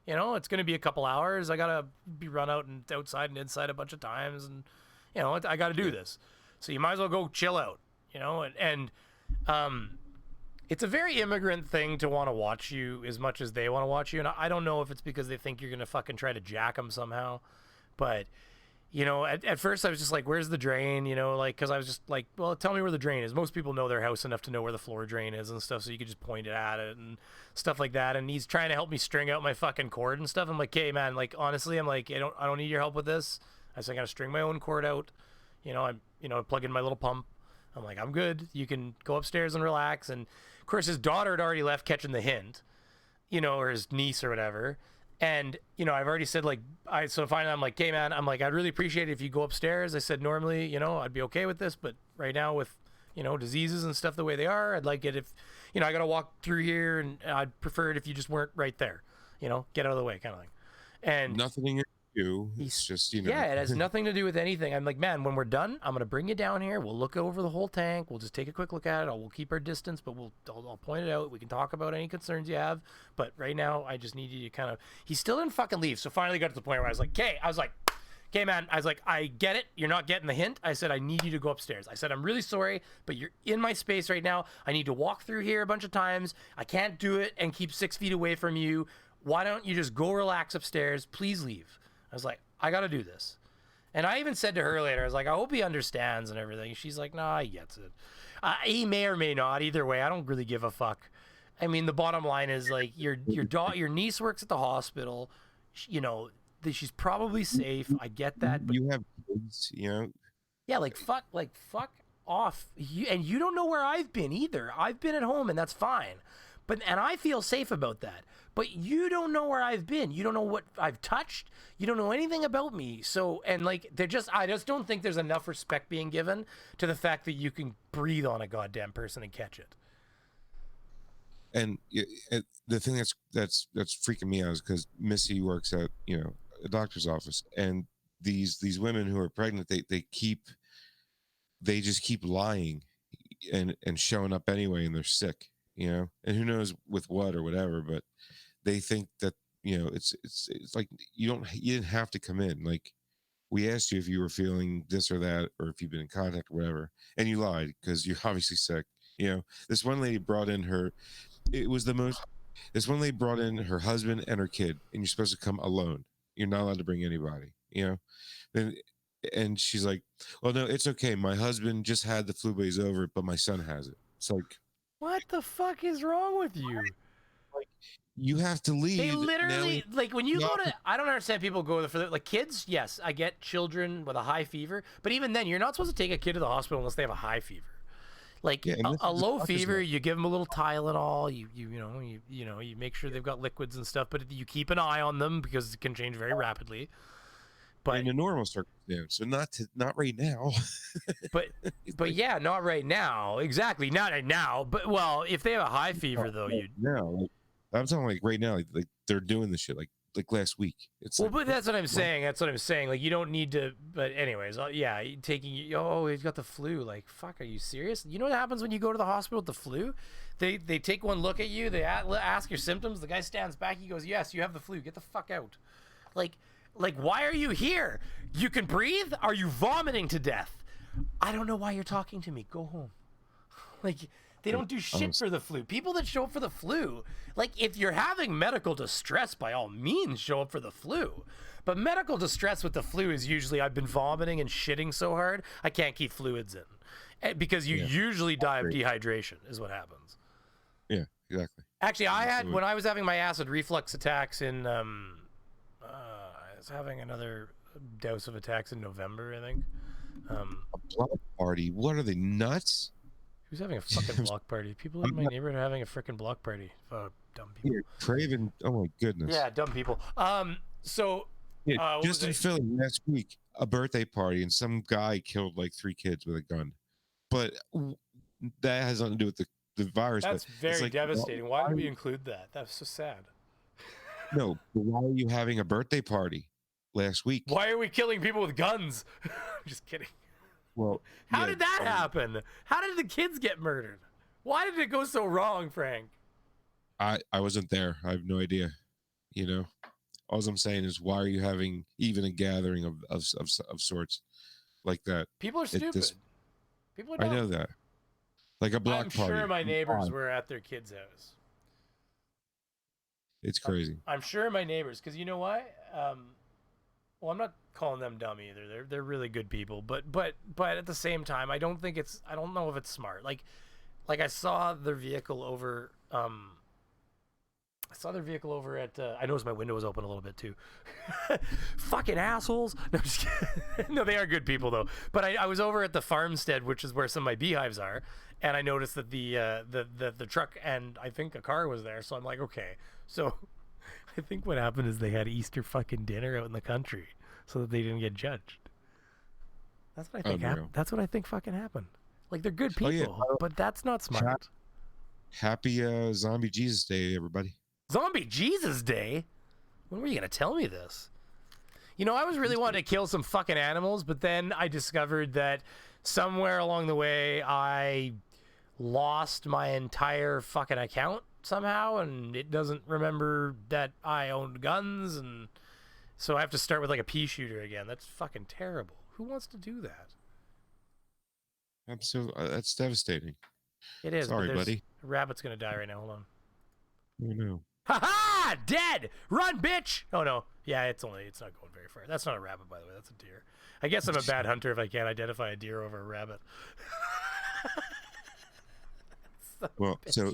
It's going to be a couple hours. I got to be run out and outside and inside a bunch of times. And, I got to do this. So you might as well go chill out, and it's a very immigrant thing to want to watch you as much as they want to watch you. And I don't know if it's because they think you're going to fucking try to jack them somehow. But, at first I was just like, where's the drain? Because I was just like, well, tell me where the drain is. Most people know their house enough to know where the floor drain is and stuff. So you could just point it at it and stuff like that. And he's trying to help me string out my fucking cord and stuff. I'm like, hey, man, like, honestly, I'm like, I don't need your help with this. I said, I got to string my own cord out. I'm plug in my little pump. I'm like, I'm good. You can go upstairs and relax. And of course, his daughter had already left catching the hint, or his niece or whatever. And, I've already said, like, so finally I'm like, hey, man, I'm like, I'd really appreciate it if you go upstairs. I said, normally, I'd be okay with this. But right now with, diseases and stuff the way they are, I'd like it if, I got to walk through here, and I'd prefer it if you just weren't right there, get out of the way kind of thing. And nothing in you. It's just, yeah, it has nothing to do with anything. I'm like, man, when we're done, I'm going to bring you down here. We'll look over the whole tank. We'll just take a quick look at it. We'll keep our distance, but I'll point it out. We can talk about any concerns you have. But right now, I just need you to kind of... He still didn't fucking leave. So finally got to the point where I was like, okay. I was like, okay, man, I was like, I get it. You're not getting the hint. I said, I need you to go upstairs. I said, I'm really sorry, but you're in my space right now. I need to walk through here a bunch of times. I can't do it and keep 6 feet away from you. Why don't you just go relax upstairs? Please leave. I was like, I got to do this. And I even said to her later, I was like, I hope he understands and everything. She's like, nah, he gets it. He may or may not. Either way, I don't really give a fuck. I mean, the bottom line is like your niece works at the hospital. You know, she's probably safe. I get that, but You have kids, you know. yeah, like fuck off. And you don't know where I've been either. I've been at home, and that's fine. And I feel safe about that. But you don't know where I've been. You don't know what I've touched. You don't know anything about me. So, and like, I just don't think there's enough respect being given to the fact that you can breathe on a goddamn person and catch it. And the thing that's freaking me out is because Missy works at, you know, a doctor's office, and these women who are pregnant, they just keep lying and showing up anyway, and they're sick, you know, and who knows with what or whatever, but they think that, you know, it's like you didn't have to come in. Like, we asked you if you were feeling this or that, or if you've been in contact or whatever, and you lied because you're obviously sick. You know, this one lady brought in her, it was the most, this one lady brought in her husband and her kid, and you're supposed to come alone. You're not allowed to bring anybody, you know. And she's like, well, no, it's okay. My husband just had the flu, but he's over it, but my son has it. It's like, what the fuck is wrong with you? like, you have to leave. They literally, like, when you go Yeah. to, I don't understand people go for the, like, kids, yes, I get children with a high fever, but even then, you're not supposed to take a kid to the hospital unless they have a high fever. Like, Yeah, and this a is the low doctor's fever, note. you give them a little Tylenol, you make sure they've got liquids and stuff, but you keep an eye on them because it can change very rapidly. But In a normal circumstance, so not right now. but Like, yeah, not right now. Exactly, not right now. But well, if they have a high fever though, right now, like, I'm talking like right now, like they're doing this shit like last week. It's well, like, but that's what I'm saying. That's what I'm saying. Like, you don't need to. But anyways, yeah, taking. Oh, he's got the flu. Like, fuck, are you serious? You know what happens when you go to the hospital with the flu? They take one look at you. They ask your symptoms. The guy stands back. He goes, "Yes, you have the flu. Get the fuck out." Like, why are you here? You can breathe? Are you vomiting to death? I don't know why you're talking to me. Go home. Like, they don't do shit for the flu. People that show up for the flu, like, if you're having medical distress, by all means, show up for the flu. But medical distress with the flu is usually, I've been vomiting and shitting so hard, I can't keep fluids in. Because you usually die of dehydration, is what happens. yeah, exactly. Actually, when I was having my acid reflux attacks in, I was having another dose of attacks in November, I think. A block party? What are they, nuts? Who's having a fucking block party? People in my neighborhood are having a freaking block party. Dumb people. You're craving. Oh my goodness. Yeah, dumb people. So Yeah, just in Philly last week, a birthday party, and some guy killed like 3 kids with a gun. But that has nothing to do with the virus. That's but very it's like, devastating. Why did we include that? That's so sad. No, but why are you having a birthday party last week? Why are we killing people with guns? I'm just kidding. Well, How did that happen? How did the kids get murdered? Why did it go so wrong, Frank? I wasn't there. I have no idea. You know, all I'm saying is, why are you having even a gathering of sorts like that? People are stupid. People are dumb. I know that. Like a block party. I'm sure my neighbors were at their kid's house. It's crazy. I'm sure my neighbors, because you know why? Well, I'm not calling them dumb either. They're really good people, but at the same time, I don't know if it's smart. Like I saw their vehicle over. I saw their vehicle over at. I noticed my window was open a little bit too. Fucking assholes! No, just kidding. No, they are good people though. But I was over at the farmstead, which is where some of my beehives are, and I noticed that the truck and I think a car was there. So I'm like, okay. So I think what happened is they had Easter fucking dinner out in the country, so that they didn't get judged. That's what I think happened. That's what I think fucking happened. Like, they're good people, but that's not smart. Happy Zombie Jesus Day, everybody. Zombie Jesus Day? When were you going to tell me this? You know, I was really wanting to kill some fucking animals, but then I discovered that somewhere along the way, I lost my entire fucking account somehow, and it doesn't remember that I owned guns, and So I have to start with like a pea shooter again. That's fucking terrible. Who wants to do that? Absolutely, that's devastating. It is. Sorry, but there's buddy. a rabbit's gonna die right now. Hold on. Oh no. Ha ha! Dead! Run, bitch! Oh no. Yeah, it's not going very far. That's not a rabbit, by the way. That's a deer. I guess I'm a bad hunter if I can't identify a deer over a rabbit. Well, so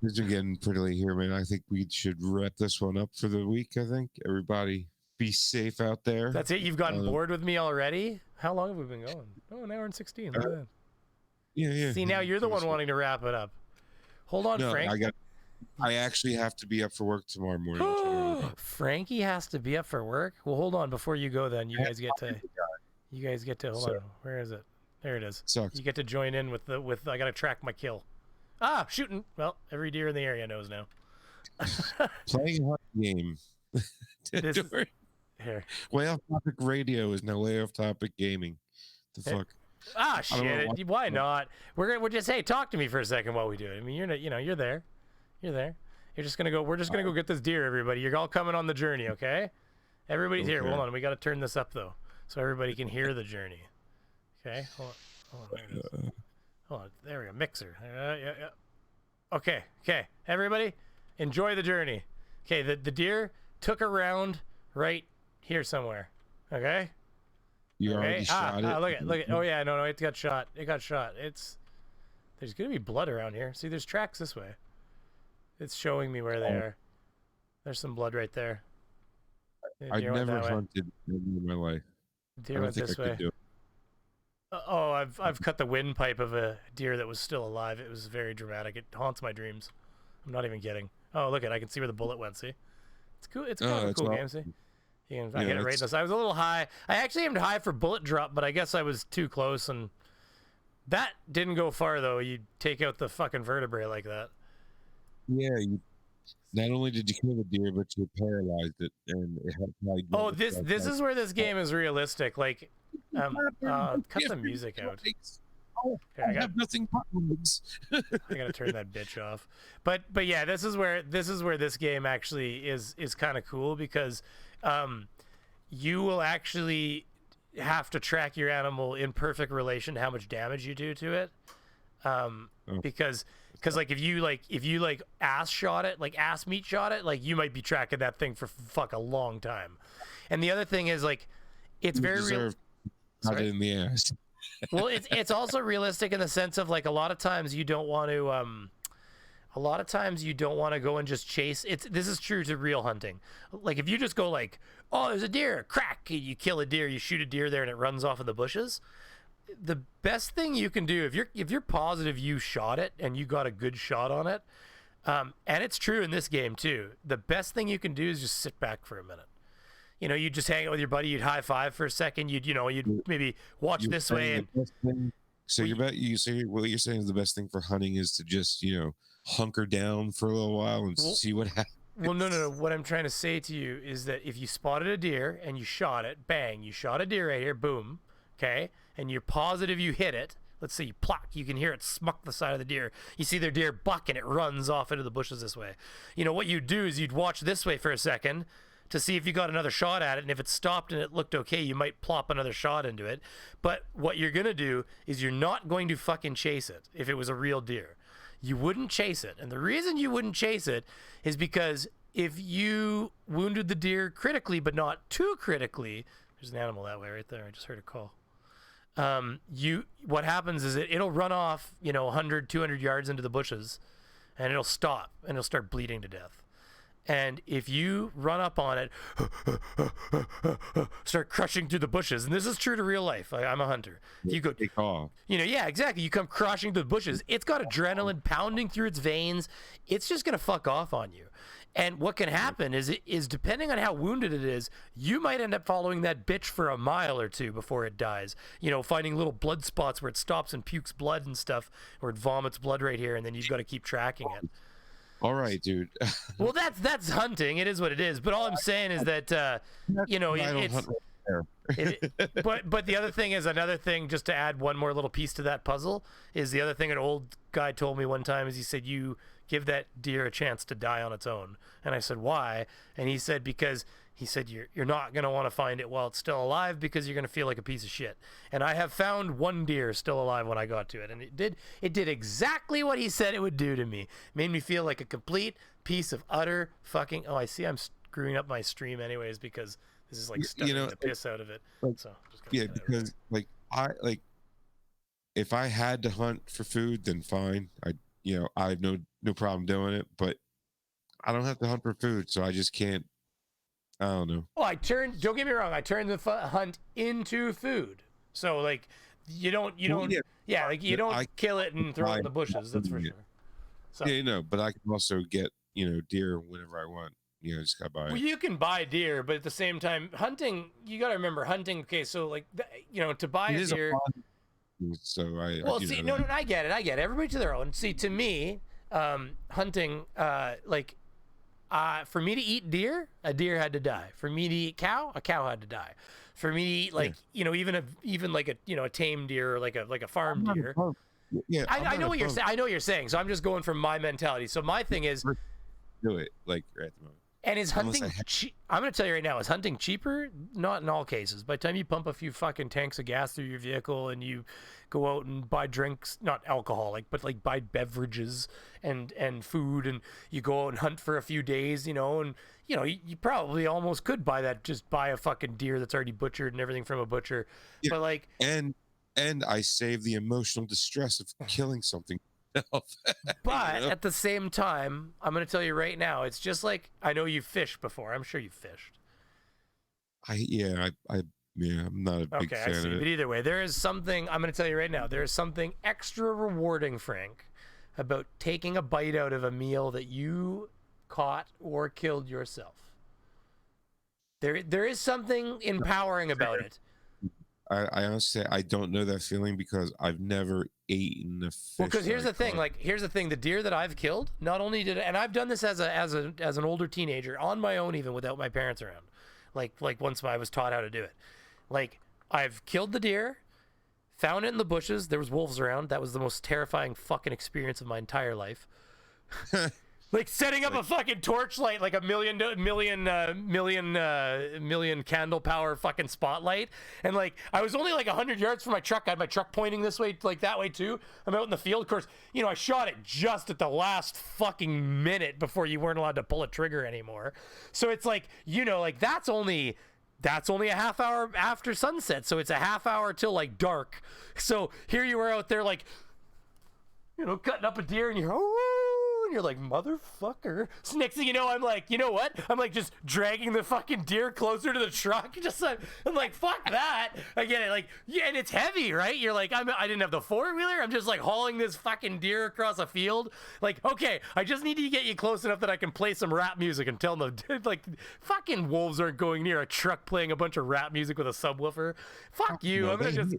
it's getting pretty late here, man. I think we should wrap this one up for the week. I think everybody be safe out there. That's it. You've gotten bored with me already. How long have we been going? Oh, an hour and 16. Look at that. Yeah. See, now you're the one wanting to wrap it up. Hold on, No, Frank. I actually have to be up for work tomorrow morning. Frankie has to be up for work. Well, hold on before you go. Then you guys get to. Hold on. Where is it? There it is. Sucks. You get to join in with I gotta track my kill. Ah, shooting. Well, every deer in the area knows now. Playing a hot game. Here. Way off topic radio is now way off topic gaming. The fuck. Ah, shit. Why not? We're just talk to me for a second while we do it. I mean, you're there. You're there. We're just gonna go get this deer, everybody. You're all coming on the journey, okay? Everybody's here. Hold on, we gotta turn this up though, so everybody can hear the journey. Okay, hold on. There it is. Hold on, there we go. Mixer. Yeah. Okay. Everybody, enjoy the journey. Okay, the deer took a round right here somewhere. Okay. You already shot it. Look at. Oh yeah, no, it got shot. There's gonna be blood around here. See, there's tracks this way. It's showing me where they are. There's some blood right there. I've never hunted in my life. Deer went this way. Oh, I've cut the windpipe of a deer that was still alive. It was very dramatic. It haunts my dreams. I'm not even kidding. Oh, look I can see where the bullet went. See, it's cool. It's kind of a cool game. See, I get it right this. I was a little high. I actually aimed high for bullet drop, but I guess I was too close, and that didn't go far though. You take out the fucking vertebrae like that. Yeah, not only did you kill the deer, but you paralyzed it, and it helped. Oh, this is where this game is realistic. Like, cut the music out. I have nothing but legs. I gotta turn that bitch off. But yeah, this is where this game actually is kind of cool because, you will actually have to track your animal in perfect relation to how much damage you do to it, because like if you ass meat shot it, like you might be tracking that thing for a long time. And the other thing is like it's very real. Not in the ass. Well, it's also realistic in the sense of like a lot of times you don't want to go and just chase. This is true to real hunting. Like if you just go like, oh, there's a deer, crack, you kill a deer, you shoot a deer there and it runs off in the bushes. The best thing you can do if you're positive you shot it and you got a good shot on it, and it's true in this game too, the best thing you can do is just sit back for a minute. You'd just hang out with your buddy, you'd high five for a second, you'd maybe watch this way. So what you're saying is the best thing for hunting is to just hunker down for a little while and see what happens. Well, no. What I'm trying to say to you is that if you spotted a deer and you shot it, bang, you shot a deer right here, boom, okay, and you're positive you hit it. Let's say you pluck, you can hear it smuck the side of the deer. You see their deer buck and it runs off into the bushes this way. What you'd do is you'd watch this way for a second to see if you got another shot at it, and if it stopped and it looked okay, you might plop another shot into it. But what you're gonna do is you're not going to fucking chase it. If it was a real deer, you wouldn't chase it. And the reason you wouldn't chase it is because if you wounded the deer critically, but not too critically, there's an animal that way right there. I just heard a call. What happens is it'll run off, 100, 200 yards into the bushes, and it'll stop and it'll start bleeding to death. And if you run up on it, start crushing through the bushes, and this is true to real life. I'm a hunter. You go, take off. Yeah, exactly. You come crushing through the bushes. It's got adrenaline pounding through its veins. It's just gonna fuck off on you. And what can happen is depending on how wounded it is, you might end up following that bitch for a mile or two before it dies. Finding little blood spots where it stops and pukes blood and stuff, or it vomits blood right here, and then you've got to keep tracking it. All right, dude. Well, that's hunting. It is what it is. But all I'm saying is that but the other thing is another thing. Just to add one more little piece to that puzzle is the other thing an old guy told me one time is he said you give that deer a chance to die on its own. And I said, why? And he said, because he said, you're not going to want to find it while it's still alive because you're going to feel like a piece of shit. And I have found one deer still alive when I got to it. And it did exactly what he said it would do to me. It made me feel like a complete piece of utter fucking, oh, I see I'm screwing up my stream anyways because this is like stuffing the piss out of it. Like, so just yeah, because like if I had to hunt for food, then fine. I have no problem doing it, but I don't have to hunt for food, so I just can't. I don't know. Well, don't get me wrong, I turned the hunt into food. So like you don't like you don't kill it and throw it in the bushes, that's for sure. So yeah, but I can also get, deer whenever I want. Just gotta buy it. Well, you can buy deer, but at the same time, hunting, you got to remember hunting. Okay, so like to buy a deer. So I get it. Everybody to their own. See, to me, hunting, for me to eat deer, a deer had to die. For me to eat cow, a cow had to die. For me to eat even like a tame deer or like a farm deer. Yeah, I know what you're saying. I know what you're saying. So I'm just going from my mentality. So my thing is, do it like right at the moment. And is hunting I'm going to tell you right now, is hunting cheaper? Not in all cases. By the time you pump a few fucking tanks of gas through your vehicle and you go out and buy drinks, not alcoholic, but like buy beverages and food, and you go out and hunt for a few days, and you probably almost could buy a fucking deer that's already butchered and everything from a butcher. Yeah. But like, and I save the emotional distress of killing something. But at the same time, I'm going to tell you right now, it's just like, I know you've fished before. I'm sure you've fished. I'm not a big fan of it. But either way, there is something, I'm going to tell you right now, there is something extra rewarding, Frank, about taking a bite out of a meal that you caught or killed yourself. There is something empowering about it. I honestly, I don't know that feeling because I've never eaten a fish. Well, because here's the thing, the deer that I've killed, not only did, and I've done this as an older teenager on my own, even without my parents around, like once I was taught how to do it. Like, I've killed the deer, found it in the bushes. There was wolves around. That was the most terrifying fucking experience of my entire life. Like setting up a fucking torchlight, like a million candle power fucking spotlight, and like I was only like 100 yards from my truck. I had my truck pointing this way, like that way too. I'm out in the field. Of course, I shot it just at the last fucking minute before you weren't allowed to pull a trigger anymore. So it's like, like that's only a half hour after sunset. So it's a half hour till like dark. So here you are out there like, cutting up a deer, and you're like, motherfucker. So next thing you know, I'm like, you know what? I'm like just dragging the fucking deer closer to the truck. I'm like, fuck that. I get it. Like, yeah, and it's heavy, right? You're like, I didn't have the four-wheeler. I'm just like hauling this fucking deer across a field. Like, okay, I just need to get you close enough that I can play some rap music and tell them, like, fucking wolves aren't going near a truck playing a bunch of rap music with a subwoofer. Fuck you. No, I'm going to just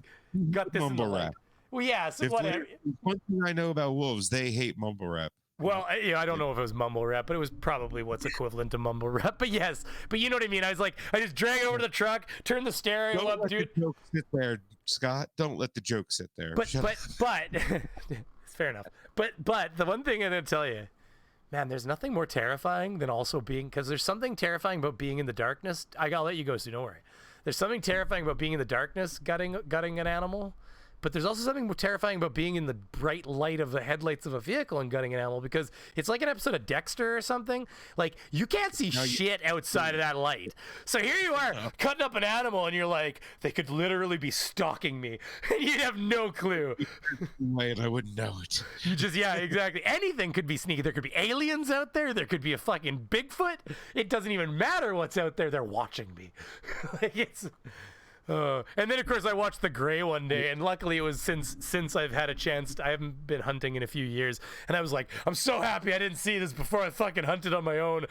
gut this in the rap. Well, yeah, so whatever. One thing I know about wolves, they hate mumble rap. Well, I don't know if it was mumble rap, but it was probably what's equivalent to mumble rap. But yes, but you know what I mean. I was like, I just drag it over to the truck, turn the stereo up, dude. Don't let the joke sit there, Scott. Don't let the joke sit there. But fair enough. But the one thing I'm gonna tell you, man, there's nothing more terrifying than also being, because there's something terrifying about being in the darkness. I gotta let you go, so don't worry. There's something terrifying about being in the darkness, gutting an animal. But there's also something terrifying about being in the bright light of the headlights of a vehicle and gutting an animal, because it's like an episode of Dexter or something. Like, you can't see shit outside of that light. So here you are cutting up an animal, and you're like, they could literally be stalking me, and you'd have no clue. Wait, I wouldn't know it. Yeah, exactly. Anything could be sneaky. There could be aliens out there. There could be a fucking Bigfoot. It doesn't even matter what's out there. They're watching me. Like, it's... and then of course I watched The Gray one day, and luckily it was since I've had a chance. I haven't been hunting in a few years, and I was like, I'm so happy I didn't see this before I fucking hunted on my own.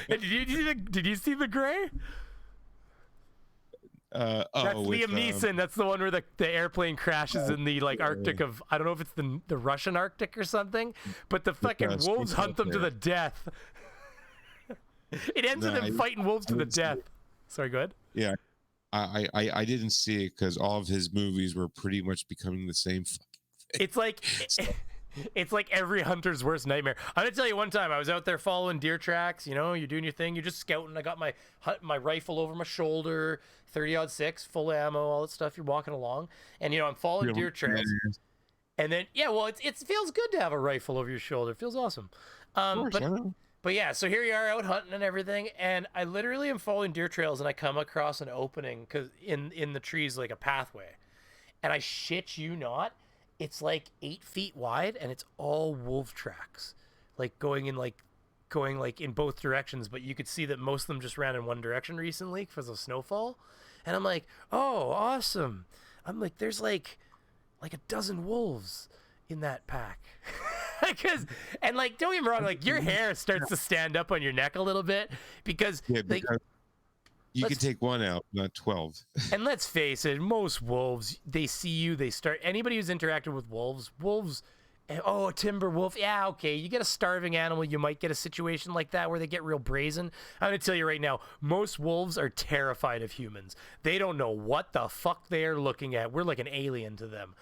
And did you see The Gray? That's Liam Neeson. That's the one where the airplane crashes in the like Arctic of, I don't know if it's the Russian Arctic or something, but the fucking wolves hunt them to the death. It ends with them fighting wolves to the death. Sorry, go ahead. Yeah, I didn't see it because all of his movies were pretty much becoming the same fucking thing. It's like, It's like every hunter's worst nightmare. I'm gonna tell you, one time I was out there following deer tracks. You know, you're doing your thing, you're just scouting. I got my rifle over my shoulder, 30-06, full ammo, all that stuff. You're walking along, and I'm following deer trails. And then well, it feels good to have a rifle over your shoulder. It feels awesome. Of course, But yeah, so here you are out hunting and everything, and I literally am following deer trails, and I come across an opening because in the trees, like a pathway, and I shit you not, it's like 8 feet wide, and it's all wolf tracks, like going in both directions. But you could see that most of them just ran in one direction recently because of snowfall, and I'm like, oh, awesome! I'm like, there's like a dozen wolves in that pack. And like, don't get me wrong, like your hair starts to stand up on your neck a little bit because like, you can take one out, not 12. And let's face it, most wolves, they see you, anybody who's interacted with wolves, oh, a timber wolf, yeah, okay, you get a starving animal, you might get a situation like that where they get real brazen. I'm gonna tell you right now, most wolves are terrified of humans. They don't know what the fuck they are looking at. We're like an alien to them.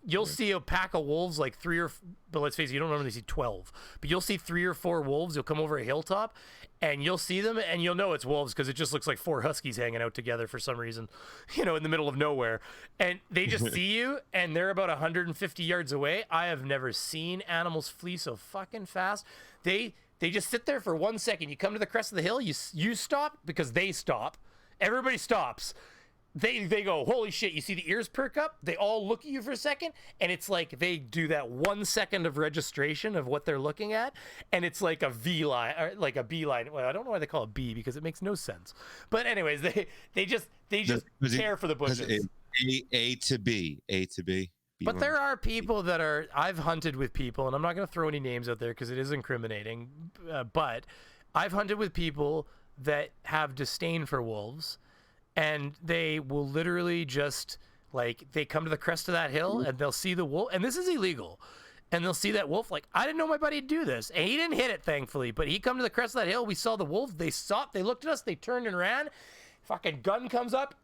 You'll see a pack of wolves, like but let's face it, you don't normally see 12, but you'll see 3 or 4 wolves. You'll come over a hilltop and you'll see them and you'll know it's wolves because it just looks like 4 huskies hanging out together for some reason, in the middle of nowhere. And they just see you and they're about 150 yards away. I have never seen animals flee so fucking fast. They just sit there for 1 second. You come to the crest of the hill, you stop because they stop. Everybody stops. They go, holy shit, you see the ears perk up, they all look at you for a second, and it's like they do that 1 second of registration of what they're looking at, and it's like a V line, or like a B line. Well, I don't know why they call it B, because it makes no sense. But anyways, they just tear for the bushes. A to B. But there are people I've hunted with people, and I'm not going to throw any names out there because it is incriminating, but I've hunted with people that have disdain for wolves. And they will literally just, like, they come to the crest of that hill and they'll see the wolf. And this is illegal. And they'll see that wolf, like, I didn't know my buddy'd do this. And he didn't hit it, thankfully. But he come to the crest of that hill. We saw the wolf. They stopped. They looked at us. They turned and ran. Fucking gun comes up.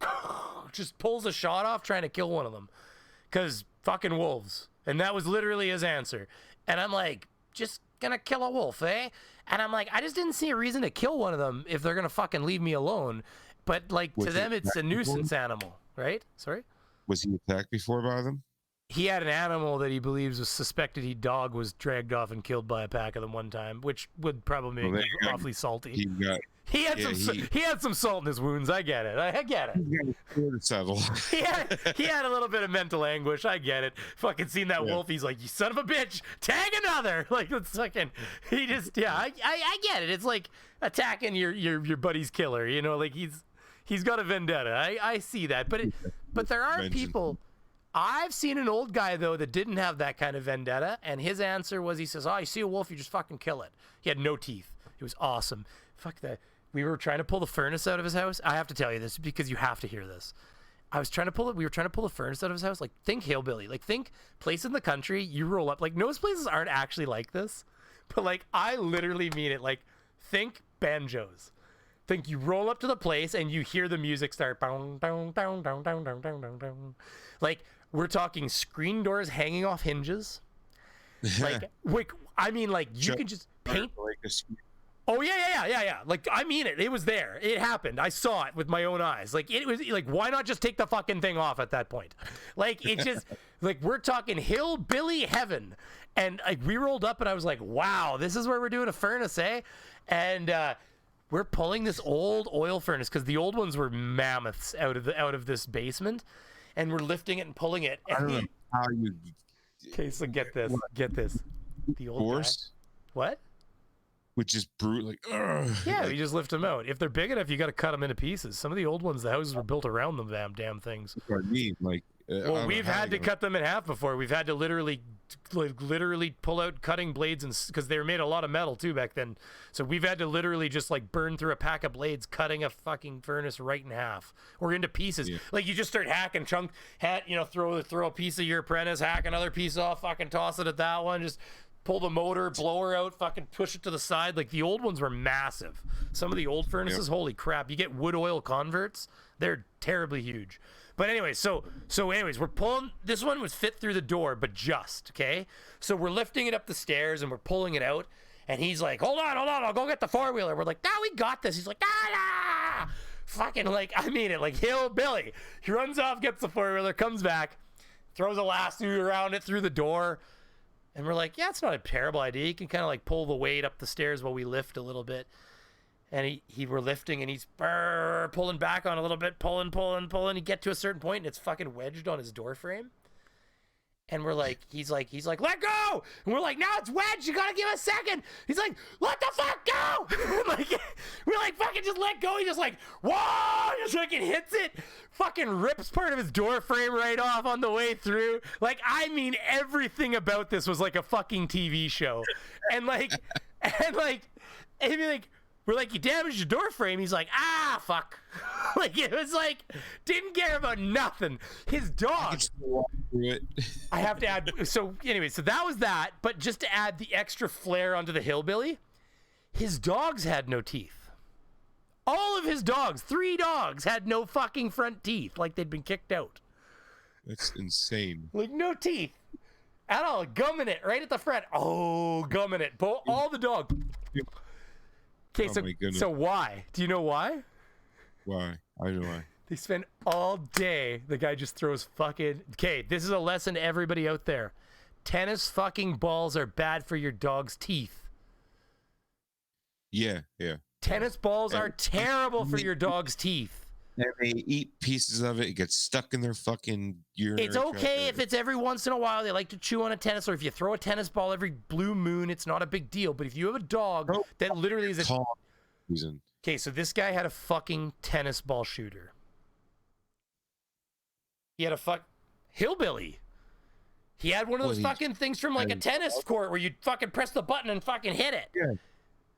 Just pulls a shot off trying to kill one of them. Because fucking wolves. And that was literally his answer. And I'm like, just gonna kill a wolf, eh? And I'm like, I just didn't see a reason to kill one of them if they're gonna fucking leave me alone. But like, to them, it's a nuisance animal, right? Sorry? Was he attacked before by them? He had an animal that he believes was suspected was dragged off and killed by a pack of them one time, which would probably make him awfully salty. He had some salt in his wounds. I get it. I get it. He had a little bit of mental anguish. I get it. Fucking seen that wolf. He's like, you son of a bitch, tag another. Like, it's fucking. He just I get it. It's like attacking your buddy's killer. Like he's got a vendetta. I see that. But there are people. I've seen an old guy, though, that didn't have that kind of vendetta, and his answer was, he says, oh, you see a wolf, you just fucking kill it. He had no teeth. It was awesome. Fuck that. We were trying to pull the furnace out of his house. I have to tell you this because you have to hear this. We were trying to pull the furnace out of his house. Like, think hillbilly. Like, think place in the country, you roll up. Like, most places aren't actually like this, but, like, I literally mean it. Like, think banjos. Think you roll up to the place and you hear the music start. Like, we're talking screen doors hanging off hinges. Like, I mean, like, you can just paint. Oh, yeah. Like, I mean it. It was there. It happened. I saw it with my own eyes. Like, it was, like, why not just take the fucking thing off at that point? Like, it just, like, we're talking hillbilly heaven. And, like, we rolled up and I was like, wow, this is where we're doing a furnace, eh? And, we're pulling this old oil furnace because the old ones were mammoths out of this basement. And we're lifting it and pulling it. I don't know how you. Okay, so get this. The old force. What? Which is brutal. Like, yeah, you just lift them out. If they're big enough, you got to cut them into pieces. Some of the old ones, the houses were built around them damn things. That's what I mean. Like, well, we've had to cut them in half before. We've had to literally pull out cutting blades, and because they were made of a lot of metal too back then. So we've had to literally just like burn through a pack of blades, cutting a fucking furnace right in half or into pieces. Yeah. Like, you just start hacking, throw a piece of your apprentice, hack another piece off, fucking toss it at that one, just pull the motor, blower out, fucking push it to the side. Like, the old ones were massive. Some of the old furnaces, holy crap. You get wood oil converts, they're terribly huge. But anyway, so anyways, we're pulling. This one was fit through the door, but just okay. So we're lifting it up the stairs and we're pulling it out. And he's like, hold on, I'll go get the four-wheeler. We're like, we got this. He's like, fucking like, I mean it, like hillbilly. He runs off, gets the four-wheeler, comes back, throws a lasso around it through the door. And we're like, yeah, it's not a terrible idea. You can kind of like pull the weight up the stairs while we lift a little bit. And we're lifting and he's pulling back on a little bit, pulling. You get to a certain point and it's fucking wedged on his door frame. And we're like, he's like, let go. And we're like, no, it's wedged. You gotta give it a second. He's like, let the fuck go. we're like, fucking just let go. He just like, whoa, just fucking hits it. Fucking rips part of his door frame right off on the way through. Like, I mean, everything about this was like a fucking TV show. And like, we're like, you damaged your door frame. He's like, fuck. Like, it was like, didn't care about nothing. His dog. I have to add. So anyway, so that was that. But just to add the extra flair onto the hillbilly, his dogs had no teeth. All of his dogs, 3 dogs, had no fucking front teeth. Like they'd been kicked out. That's insane. Like no teeth at all. Gumming it right at the front. Oh, gumming it. All the dogs. Okay, so why? Do you know why? Why? I know why. They spend all day. The guy just throws fucking. Okay, this is a lesson to everybody out there. Tennis fucking balls are bad for your dog's teeth. Yeah. Tennis balls are terrible for your dog's teeth. And they eat pieces of it. It gets stuck in their fucking urinary. It's okay if it's every once in a while. They like to chew on a tennis, or if you throw a tennis ball every blue moon, it's not a big deal. But if you have a dog that literally is a reason. Okay, so this guy had a fucking tennis ball shooter. He had a hillbilly. He had one of those fucking things from like a tennis court where you fucking press the button and fucking hit it.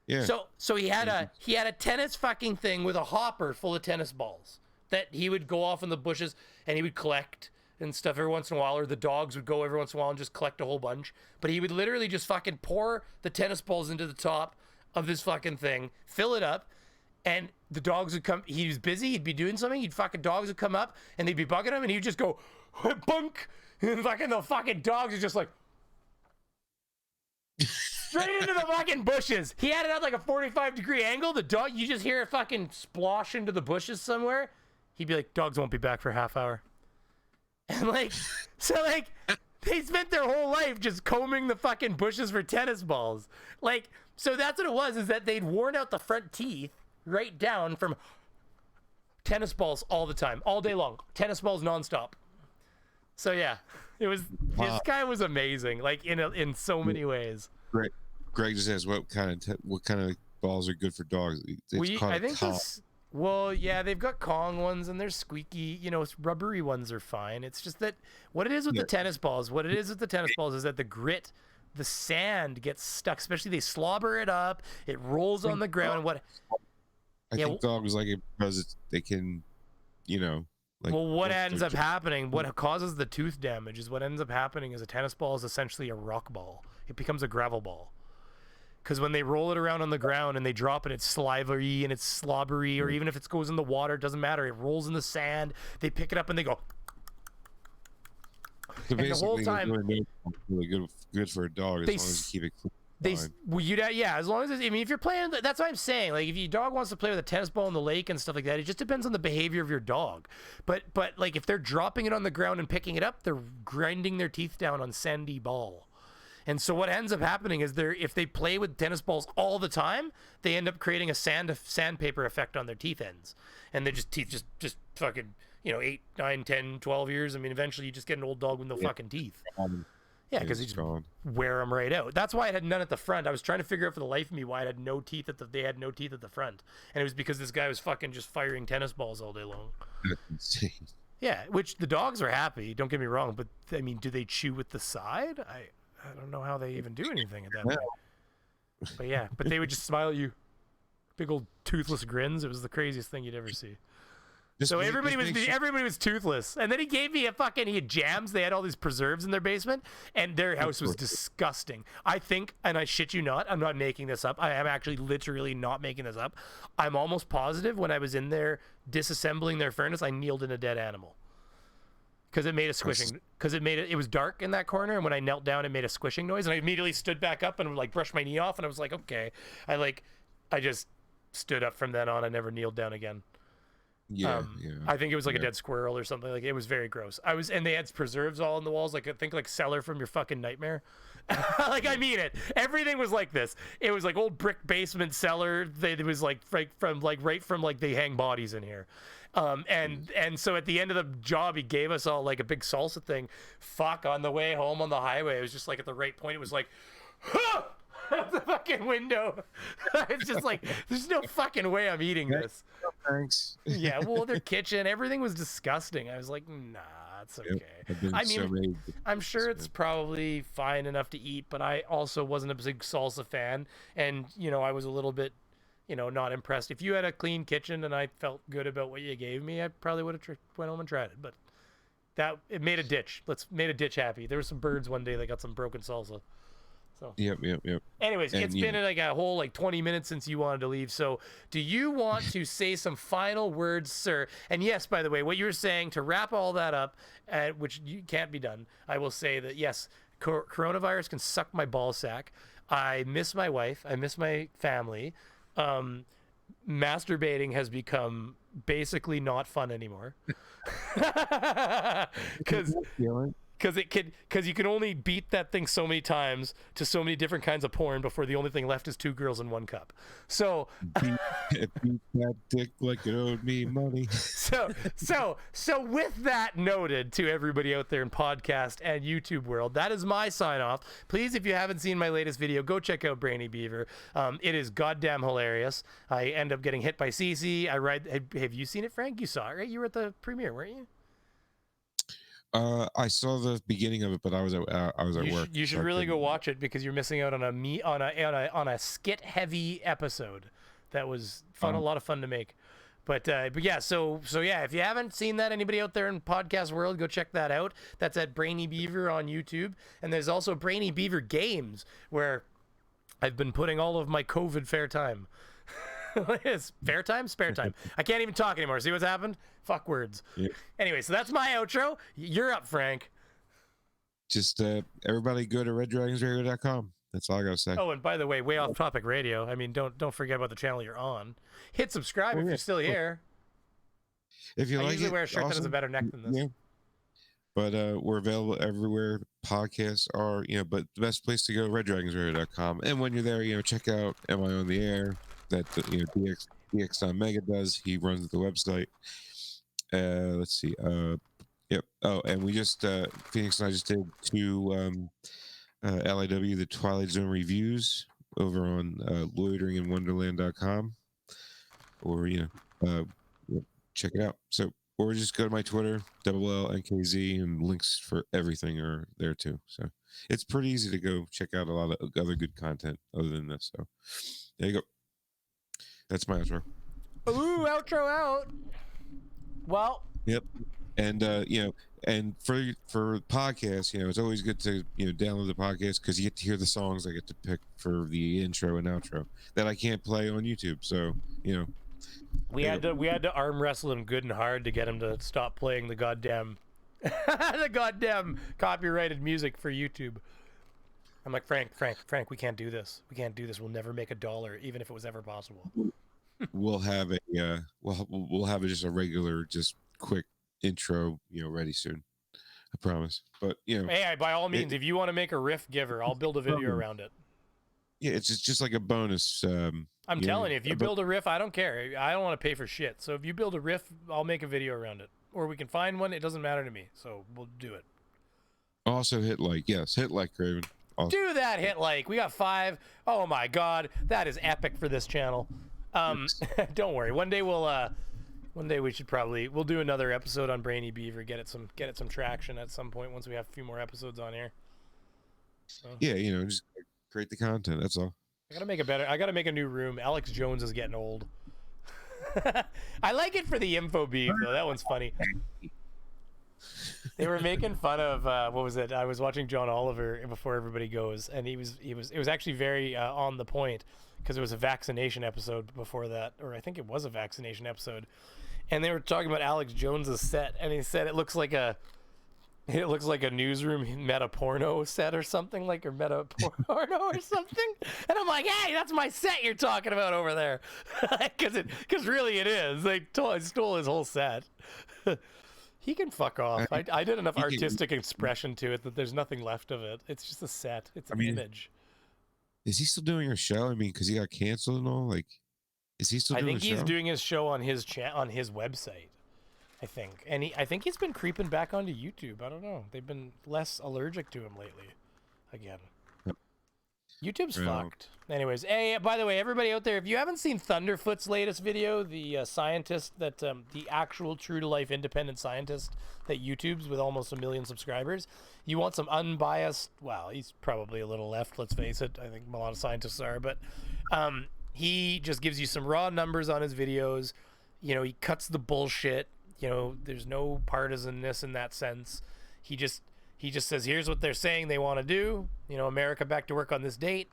Yeah. So he had a tennis fucking thing with a hopper full of tennis balls that he would go off in the bushes and he would collect and stuff every once in a while, or the dogs would go every once in a while and just collect a whole bunch. But he would literally just fucking pour the tennis balls into the top of this fucking thing, fill it up, and the dogs would come. He was busy, he'd be doing something, dogs would come up and they'd be bugging him and he'd just go bunk, and the fucking dogs are just like straight into the fucking bushes. He had it at like a 45-degree angle. The dog, you just hear it fucking splosh into the bushes somewhere. He'd be like, dogs won't be back for a half hour. And like, so like, they spent their whole life just combing the fucking bushes for tennis balls. Like, so that's what it was, is that they'd worn out the front teeth right down from tennis balls all the time, all day long. Tennis balls nonstop. So yeah, it was, this guy was amazing, like in so many ways. Greg just asked what kind of balls are good for dogs. I think well, yeah, they've got Kong ones and they're squeaky, rubbery ones are fine. It's just that what it is with the tennis balls is that the grit, the sand gets stuck, especially they slobber it up, it rolls on the ground. And I think dogs like it because they can, like. Well, what ends up happening, what causes the tooth damage is what ends up happening is a tennis ball is essentially a rock ball. It becomes a gravel ball. Because when they roll it around on the ground and they drop it, it's slivery and it's slobbery, or even if it goes in the water, it doesn't matter. It rolls in the sand. They pick it up and they go. So and the whole time, really good for a dog as long as you keep it clean. As long as if you're playing, that's what I'm saying. Like if your dog wants to play with a tennis ball in the lake and stuff like that, it just depends on the behavior of your dog. But like if they're dropping it on the ground and picking it up, they're grinding their teeth down on sandy ball. And so what ends up happening is if they play with tennis balls all the time, they end up creating a sandpaper effect on their teeth ends. And their teeth just fucking, 8, 9, 10, 12 years. I mean, eventually you just get an old dog with no fucking teeth. Yeah, because you just wear them right out. That's why it had none at the front. I was trying to figure out for the life of me why it had no teeth they had no teeth at the front. And it was because this guy was fucking just firing tennis balls all day long. That's insane. Yeah, which the dogs are happy, don't get me wrong, but I mean, do they chew with the side? I don't know how they even do anything at that point. But yeah, they would just smile at you. Big old toothless grins. It was the craziest thing you'd ever see. Everybody was toothless. And then he gave me he had jams. They had all these preserves in their basement, and their house was disgusting. I think, and I shit you not, I'm not making this up. I am actually literally not making this up. I'm almost positive when I was in there disassembling their furnace, I kneeled in a dead animal. because it made a squishing, because it was dark in that corner, and when I knelt down it made a squishing noise, and I immediately stood back up and like brushed my knee off, and I was like, okay. I just stood up from then on. I never kneeled down again. Yeah, I think it was like a dead squirrel or something. Like, it was very gross. And they had preserves all on the walls, like, I think like Cellar from your fucking nightmare. Like, I mean it. Everything was like this. It was like old brick basement cellar. It was like right from they hang bodies in here. And so at the end of the job, he gave us all like a big salsa thing. Fuck, on the way home on the highway, it was just like at the right point. It was like, huh! Out the fucking window. It's just like, there's no fucking way I'm eating this. Thanks. Yeah, well, their kitchen, everything was disgusting. I was like, nah, it's okay. I mean, I'm sure it's probably fine enough to eat, but I also wasn't a big salsa fan, and I was a little bit, not impressed. If you had a clean kitchen and I felt good about what you gave me, I probably would have went home and tried it. But it made a ditch. Made a ditch happy. There were some birds one day that got some broken salsa. So. Yep. Anyways, it's been like a whole 20 minutes since you wanted to leave. So do you want to say some final words, sir? And yes, by the way, what you were saying, to wrap all that up, which can't be done, I will say that yes, coronavirus can suck my ball sack. I miss my wife. I miss my family. Masturbating has become basically not fun anymore. Because you can only beat that thing so many times to so many different kinds of porn before the only thing left is 2 girls in 1 cup. So beat that dick like it owed me money. So with that noted, to everybody out there in podcast and YouTube world, that is my sign off. Please, if you haven't seen my latest video, go check out Brainy Beaver. It is goddamn hilarious. I end up getting hit by Cece. Have you seen it, Frank? You saw it, right? You were at the premiere, weren't you? I saw the beginning of it, but I was at work. You should really go watch it, because you're missing out on a skit heavy episode that was fun, a lot of fun to make. But yeah, so yeah, if you haven't seen that, anybody out there in podcast world, go check that out. That's at Brainy Beaver on YouTube, and there's also Brainy Beaver Games, where I've been putting all of my COVID fair time. It's fair time, spare time. I can't even talk anymore. See what's happened? Fuck words. Yep. Anyway, so that's my outro. You're up, Frank. Just everybody go to reddragonsradio.com. That's all I gotta say. Oh, and by the way, way off topic radio. I mean, don't forget about the channel you're on. Hit subscribe if you're still here. If you I like usually it, wear a shirt that has a better neck than this. Yeah. But we're available everywhere podcasts are. But the best place to go, reddragonsradio.com. And when you're there, check out Am I on the Air? That DX Mega does. He runs the website. Let's see. Yep. Oh, and we just Phoenix and I just did 2 LIW the Twilight Zone reviews over on loiteringinwonderland.com, or check it out. So, or just go to my Twitter, LLNKZ, and links for everything are there too. So it's pretty easy to go check out a lot of other good content other than this. So there you go. That's my outro. Ooh, outro out. Well. Yep. And and for podcasts, it's always good to download the podcast, because you get to hear the songs I get to pick for the intro and outro that I can't play on YouTube. So we had to arm wrestle him good and hard to get him to stop playing the goddamn copyrighted music for YouTube. I'm like, Frank, we can't do this. We'll never make $1, even if it was ever possible. We'll have we'll have just a regular, just quick intro, ready soon. I promise. But hey, by all means, if you want to make a riff giver, I'll build a video around it. Yeah, it's just like a bonus. I'm telling you, if you build a riff, I don't care. I don't want to pay for shit. So if you build a riff, I'll make a video around it, or we can find one. It doesn't matter to me. So we'll do it. Also hit like. Yes, hit like, Craven. Also. Do that, hit like. We got 5. Oh my god, that is epic for this channel. Don't worry. One day we'll do another episode on Brainy Beaver. Get it some traction at some point once we have a few more episodes on here. So. Yeah, just create the content. That's all. I gotta make a new room. Alex Jones is getting old. I like it for the info beef though. That one's funny. They were making fun of what was it? I was watching John Oliver before everybody goes, and it was actually very on the point, because it was a vaccination episode before that, or I think it was a vaccination episode, and they were talking about Alex Jones's set, and he said it looks like It looks like a newsroom meta porno set or something, like, or meta porno or something. And I'm like, hey, that's my set you're talking about over there. Because really it is. They stole his whole set. He can fuck off. I did enough artistic expression to it that there's nothing left of it. It's just a set. It's an image. Is he still doing a show? I mean, because he got canceled and all. Like, is he still doing a show? I think he's doing his show on his on his website. I think, and I think he's been creeping back onto YouTube. I don't know. They've been less allergic to him lately. Again, YouTube's fucked. Anyways, hey, by the way, everybody out there, if you haven't seen Thunderfoot's latest video, the scientist that the actual true to life independent scientist that YouTube's with almost 1 million subscribers, you want some unbiased. Well, he's probably a little left. Let's face it. I think a lot of scientists are, but he just gives you some raw numbers on his videos. You know, he cuts the bullshit. You know, there's no partisanness in that sense. He just says, here's what they're saying they want to do. You know, America back to work on this date.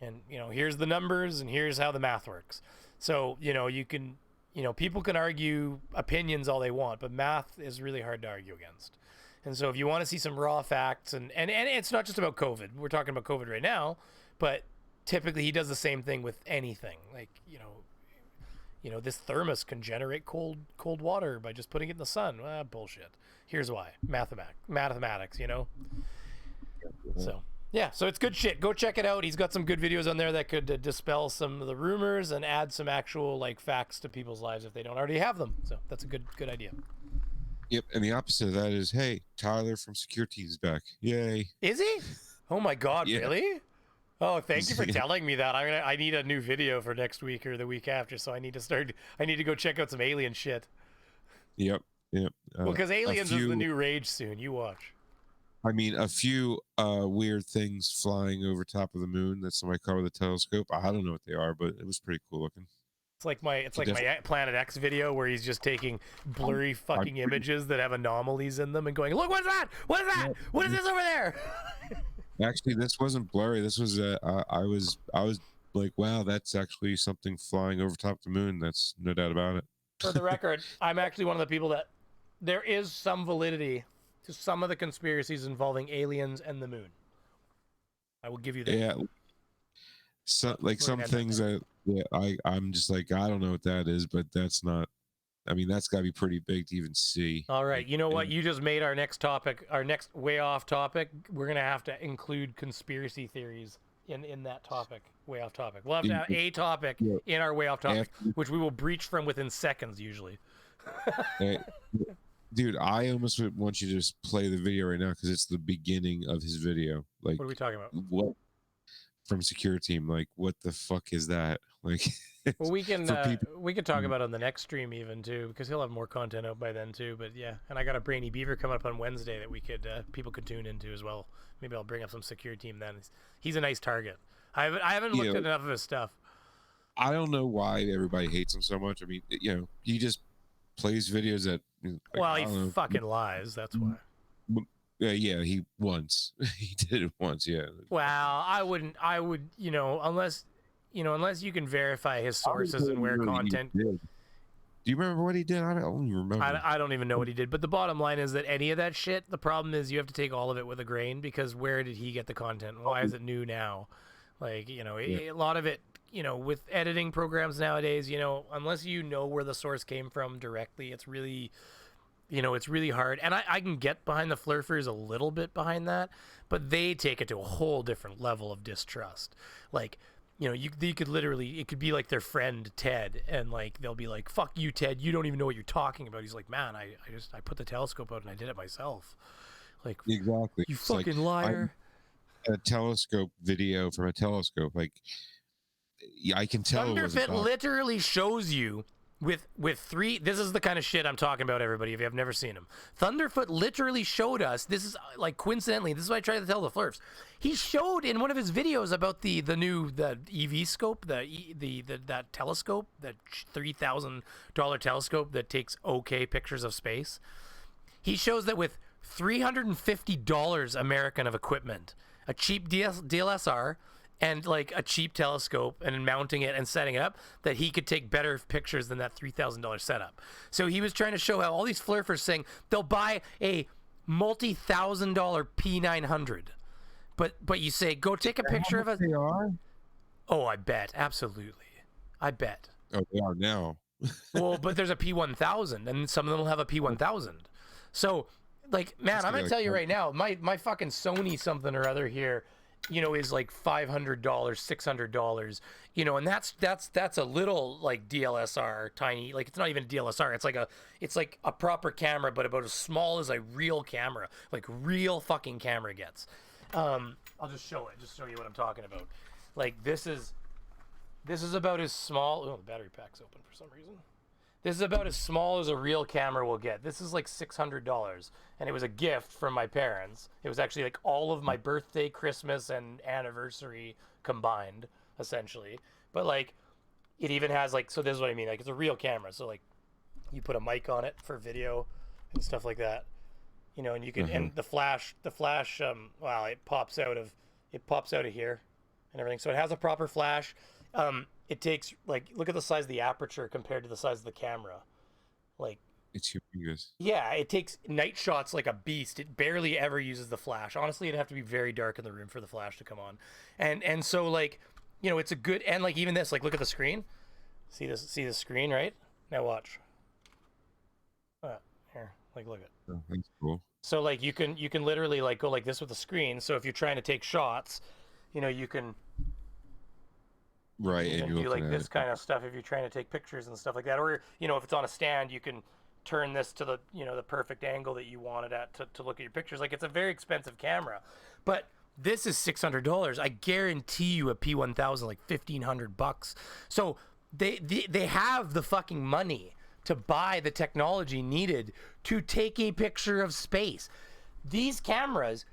And, you know, here's the numbers and here's how the math works. So, you know, people can argue opinions all they want, but math is really hard to argue against. And so if you want to see some raw facts, and it's not just about COVID. We're talking about COVID right now, but typically he does the same thing with anything. Like, you know, this thermos can generate cold water by just putting it in the sun. Bullshit. Here's why. Mathematics, you know? So, yeah, so it's good shit. Go check it out. He's got some good videos on there that could dispel some of the rumors and add some actual, like, facts to people's lives if they don't already have them. So that's a good idea. Yep, and the opposite of that is, hey, Tyler from Security is back. Yay. Is he? Oh, my God, yeah. Really? Oh, thank you for telling me that. I need a new video for next week or the week after, so I need to go check out some alien shit. Yep. Well, because Aliens is the new rage soon. You watch. I mean, a few weird things flying over top of the moon that somebody caught with a telescope. I don't know what they are, but it was pretty cool looking. It's like my Planet X video where he's just taking blurry fucking images that have anomalies in them and going, look, what's that? What is that? What is this over there? Actually, this wasn't blurry. This was I was like, wow, that's actually something flying over top of the moon. That's no doubt about it. For the record, I'm actually one of the people that there is some validity to some of the conspiracies involving aliens and the moon. I will give you that. Yeah. So, like some things that I'm just like, I don't know what that is, but that's not. I mean, that's got to be pretty big to even see. All right. You know what? You just made our next topic, our next way off topic. We're going to have to include conspiracy theories in that topic, way off topic. We'll have to have a topic in our way off topic, which we will breach from within seconds usually. Dude, I almost want you to just play the video right now because it's the beginning of his video. Like, what are we talking about? What from Security Team? Like, what the fuck is that? Like, well, we can talk about it on the next stream even too, because he'll have more content out by then too. But yeah, and I got a Brainy Beaver coming up on Wednesday that we could people could tune into as well. Maybe I'll bring up some Security Team then. He's a nice target. I haven't looked at enough of his stuff. I don't know why everybody hates him so much. I mean, he just plays videos that. Like, well, he fucking lies. That's why. Yeah, he once he did it once. Yeah. Well, I would, unless you can verify his sources and where content. Do you remember what he did? I don't even remember. I don't even know what he did. But the bottom line is that any of that shit, the problem is you have to take all of it with a grain, because where did he get the content? Why is it new now? Like, a lot of it, with editing programs nowadays, unless you know where the source came from directly, it's really, it's really hard. And I can get behind the flurfers a little bit behind that, but they take it to a whole different level of distrust. Like, you could literally, it could be like their friend Ted, and like they'll be like, "Fuck you, Ted. You don't even know what you're talking about." He's like, "Man, I put the telescope out and I did it myself." Like, exactly. You fucking liar. A telescope video from a telescope, like, I can tell. Thunderfit literally shows you with three. This is the kind of shit I'm talking about, everybody. If you have never seen him, Thunderfoot literally showed us. This is like coincidentally. This is what I tried to tell the Flurfs. He showed in one of his videos about the EV scope, that telescope, that $3,000 telescope that takes okay pictures of space. He shows that with $350 American of equipment, a cheap DLSR, and like a cheap telescope, and mounting it and setting it up, that he could take better pictures than that $3,000 setup. So he was trying to show how all these flurfers saying they'll buy a multi-$1,000 P900. But you say, go take a picture of us. They are? Oh, I bet. Absolutely. I bet. Oh, they are now. Well, but there's a P1000, and some of them will have a P1000. So, like, man, I'm gonna tell you right now, my fucking Sony something or other here, you know, is like $500, $600, you know, and that's a little like DLSR, tiny, like it's not even a DLSR. It's like a proper camera, but about as small as a real camera, like real fucking camera gets. I'll just show you what I'm talking about. Like this is about as small. Oh, the battery pack's open for some reason. This is about as small as a real camera will get. This is like $600, and it was a gift from my parents. It was actually like all of my birthday, Christmas, and anniversary combined, essentially. But like, it even has like, so this is what I mean. Like, it's a real camera. So like, you put a mic on it for video and stuff like that. You know, and you can, and the flash, wow, it pops out of here and everything. So it has a proper flash. It takes, like, look at the size of the aperture compared to the size of the camera. Like, it's humongous. Yeah, it takes night shots like a beast. It barely ever uses the flash. Honestly, it'd have to be very dark in the room for the flash to come on. And so, like, you know, it's a good, and like even this, like, look at the screen. See the screen, right? Now watch. Here, like, look at. Oh, that's cool. So like you can literally like go like this with the screen. So if you're trying to take shots, you know, you can. Right, and do like this kind of stuff if you're trying to take pictures and stuff like that, or you know, if it's on a stand, you can turn this to the, you know, the perfect angle that you want it at to look at your pictures. Like, it's a very expensive camera, but this is $600. I guarantee you a P1000 like $1,500. So they have the fucking money to buy the technology needed to take a picture of space. These cameras,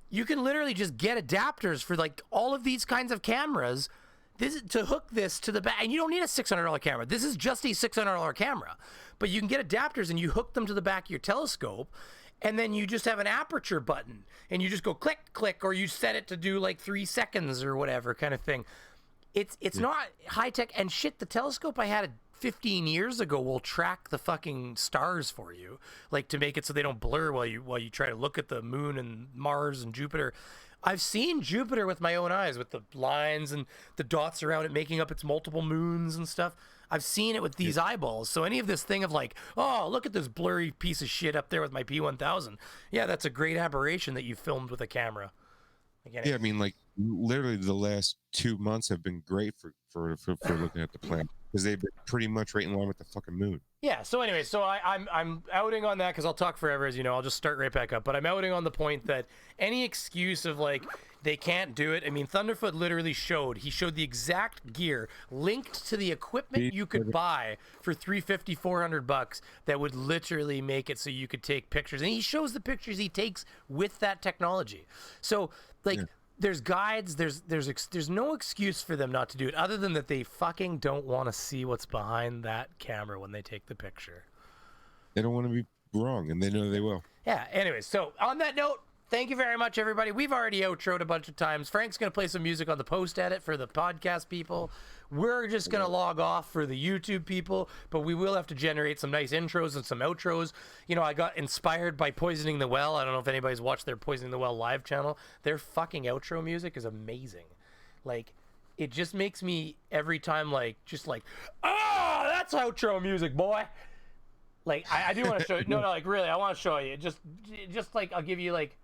you can literally just get adapters for like all of these kinds of cameras. This is to hook this to the back, and you don't need a $600 camera. This is just a $600 camera, but you can get adapters and you hook them to the back of your telescope, and then you just have an aperture button, and you just go click, click, or you set it to do like 3 seconds or whatever kind of thing. It's not high tech and shit. The telescope I had 15 years ago will track the fucking stars for you, like to make it so they don't blur while you try to look at the moon and Mars and Jupiter. I've seen Jupiter with my own eyes, with the lines and the dots around it making up its multiple moons and stuff. I've seen it with these eyeballs. So any of this thing of like, oh, look at this blurry piece of shit up there with my P1000. Yeah, that's a great aberration that you filmed with a camera. Again, yeah, I mean, like, literally the last 2 months have been great for looking at the planet, because they've been pretty much right in line with the fucking moon. Yeah, so anyway, so I'm outing on that because I'll talk forever, as you know. I'll just start right back up. But I'm outing on the point that any excuse of like they can't do it. I mean, Thunderfoot literally showed the exact gear linked to the equipment you could buy for $350, $400 that would literally make it so you could take pictures. And he shows the pictures he takes with that technology. So like. Yeah. There's guides, there's no excuse for them not to do it, other than that they fucking don't want to see what's behind that camera when they take the picture. They don't want to be wrong, and they know they will. Yeah, anyways, so on that note, thank you very much, everybody. We've already outroed a bunch of times. Frank's going to play some music on the post-edit for the podcast people. We're just going to log off for the YouTube people, but we will have to generate some nice intros and some outros. You know, I got inspired by Poisoning the Well. I don't know if anybody's watched their Poisoning the Well live channel. Their fucking outro music is amazing. Like, it just makes me every time like, just like, oh, that's outro music, boy. Like, I do want to show you. No, like, really, I want to show you. Just like, I'll give you like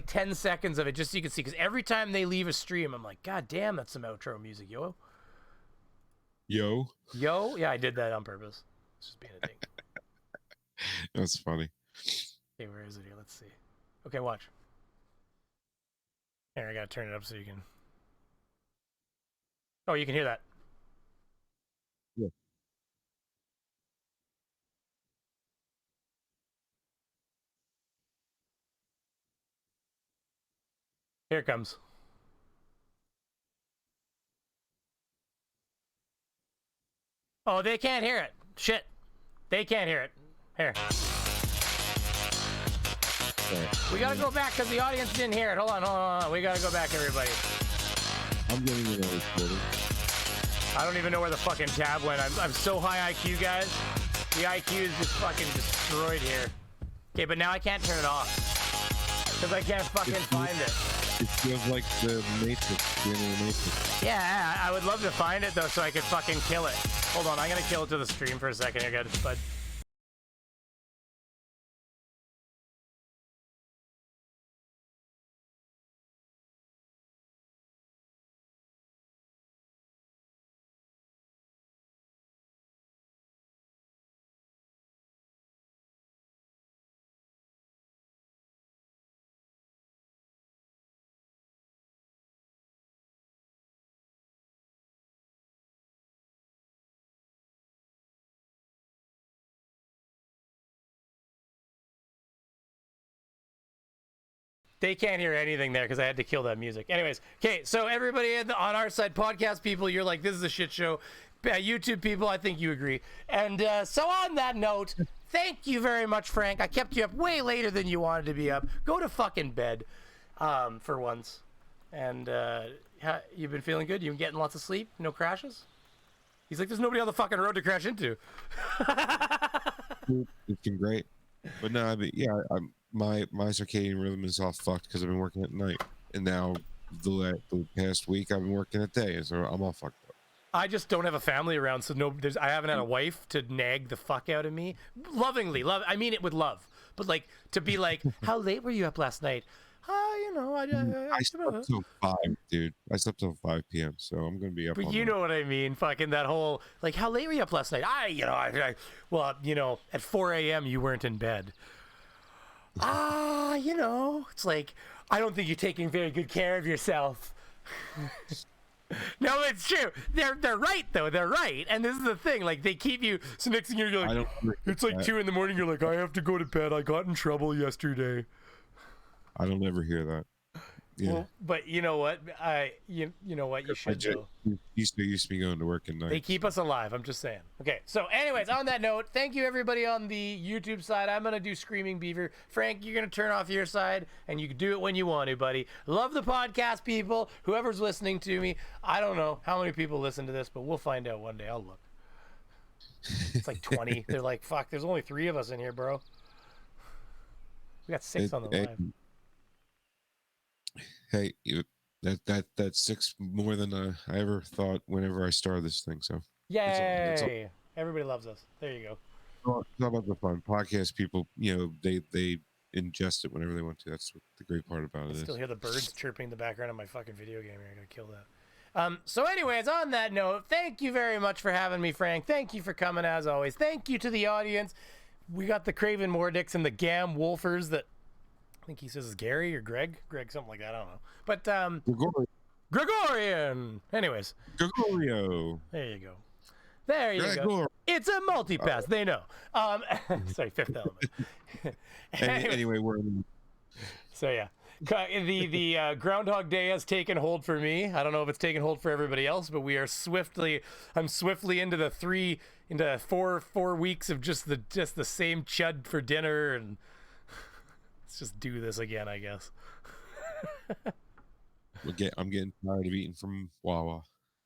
10 seconds of it just so you can see, because every time they leave a stream, I'm like, God damn, that's some outro music, yo. Yeah, I did that on purpose. It's just being a dink. That's funny. Okay, where is it here? Let's see. Okay, watch. Here, I gotta turn it up so you can. Oh, you can hear that. Yeah. Here it comes. Oh, they can't hear it. Shit. They can't hear it. Here. We gotta go back because the audience didn't hear it. Hold on. We gotta go back, everybody. I'm getting it all recorded. I don't even know where the fucking tab went. I'm so high IQ, guys. The IQ is just fucking destroyed here. Okay, but now I can't turn it off. Because I can't fucking find it. It feels like the Matrix, the end of the Matrix. Yeah, I would love to find it though so I could fucking kill it. Hold on, I'm gonna kill it to the stream for a second here, guys, bud. They can't hear anything there because I had to kill that music. Anyways, okay, so everybody on our side, podcast people, you're like, this is a shit show. YouTube people, I think you agree. And so on that note, thank you very much, Frank. I kept you up way later than you wanted to be up. Go to fucking bed for once. And you've been feeling good? You've been getting lots of sleep? No crashes? He's like, there's nobody on the fucking road to crash into. It's been great. But no, I mean, yeah, my circadian rhythm is all fucked because I've been working at night, and now the past week I've been working at day, so I'm all fucked up. I just don't have a family around, so I haven't had a wife to nag the fuck out of me, lovingly. I mean it with love, but like to be like, how late were you up last night? You know, I slept till 5, dude. I slept till 5 p.m. So I'm gonna be up. But you know what I mean, fucking that whole like, how late were you up last night? Well, you know, at 4 a.m. you weren't in bed. You know, it's like, I don't think you're taking very good care of yourself. No, it's true. They're right though. They're right, and this is the thing. Like they keep you. So next thing you're like, it's like 2 a.m. You're like, I have to go to bed. I got in trouble yesterday. I don't ever hear that. Yeah. Well, but you know what? You know what? You should go. Used to be going to work at night. They keep us alive. I'm just saying. Okay. So, anyways, on that note, thank you everybody on the YouTube side. I'm gonna do Screaming Beaver. Frank, you're gonna turn off your side, and you can do it when you want to, buddy. Love the podcast, people. Whoever's listening to me, I don't know how many people listen to this, but we'll find out one day. I'll look. It's like 20. They're like, fuck. There's only 3 of us in here, bro. We got 6 on the live. Hey, that's 6 more than I ever thought whenever I started this thing. So yay! It's all, everybody loves us. There you go. It's all about the fun. Podcast people, you know, they ingest it whenever they want to. That's what the great part about it is. I still hear the birds chirping in the background of my fucking video game. I'm gonna kill that. So anyways, on that note, thank you very much for having me, Frank. Thank you for coming as always. Thank you to the audience. We got the Craven Mordicks and the Gam Wolfers that I think he says is Gary or Greg, something like that. I don't know. But Gregorian. Anyways. Gregorio. There you go. There you go. It's a multipass. They know. Sorry, Fifth Element. Anyway, we're. So yeah, the Groundhog Day has taken hold for me. I don't know if it's taken hold for everybody else, but we are I'm swiftly into the 4 weeks of just the same chud for dinner, and let's just do this again, I guess. I'm getting tired of eating from Wawa.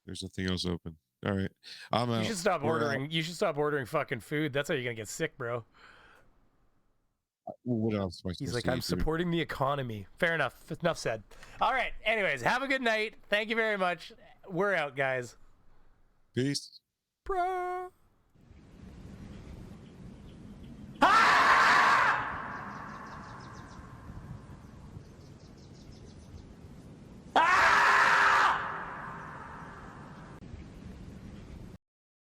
There's nothing else open. All right, I'm out. You should stop ordering. You should stop ordering fucking food. That's how you're gonna get sick, bro. What else am I supposed He's like, to I'm eat, supporting the economy. Fair enough. Enough said. All right. Anyways, have a good night. Thank you very much. We're out, guys. Peace. Bro.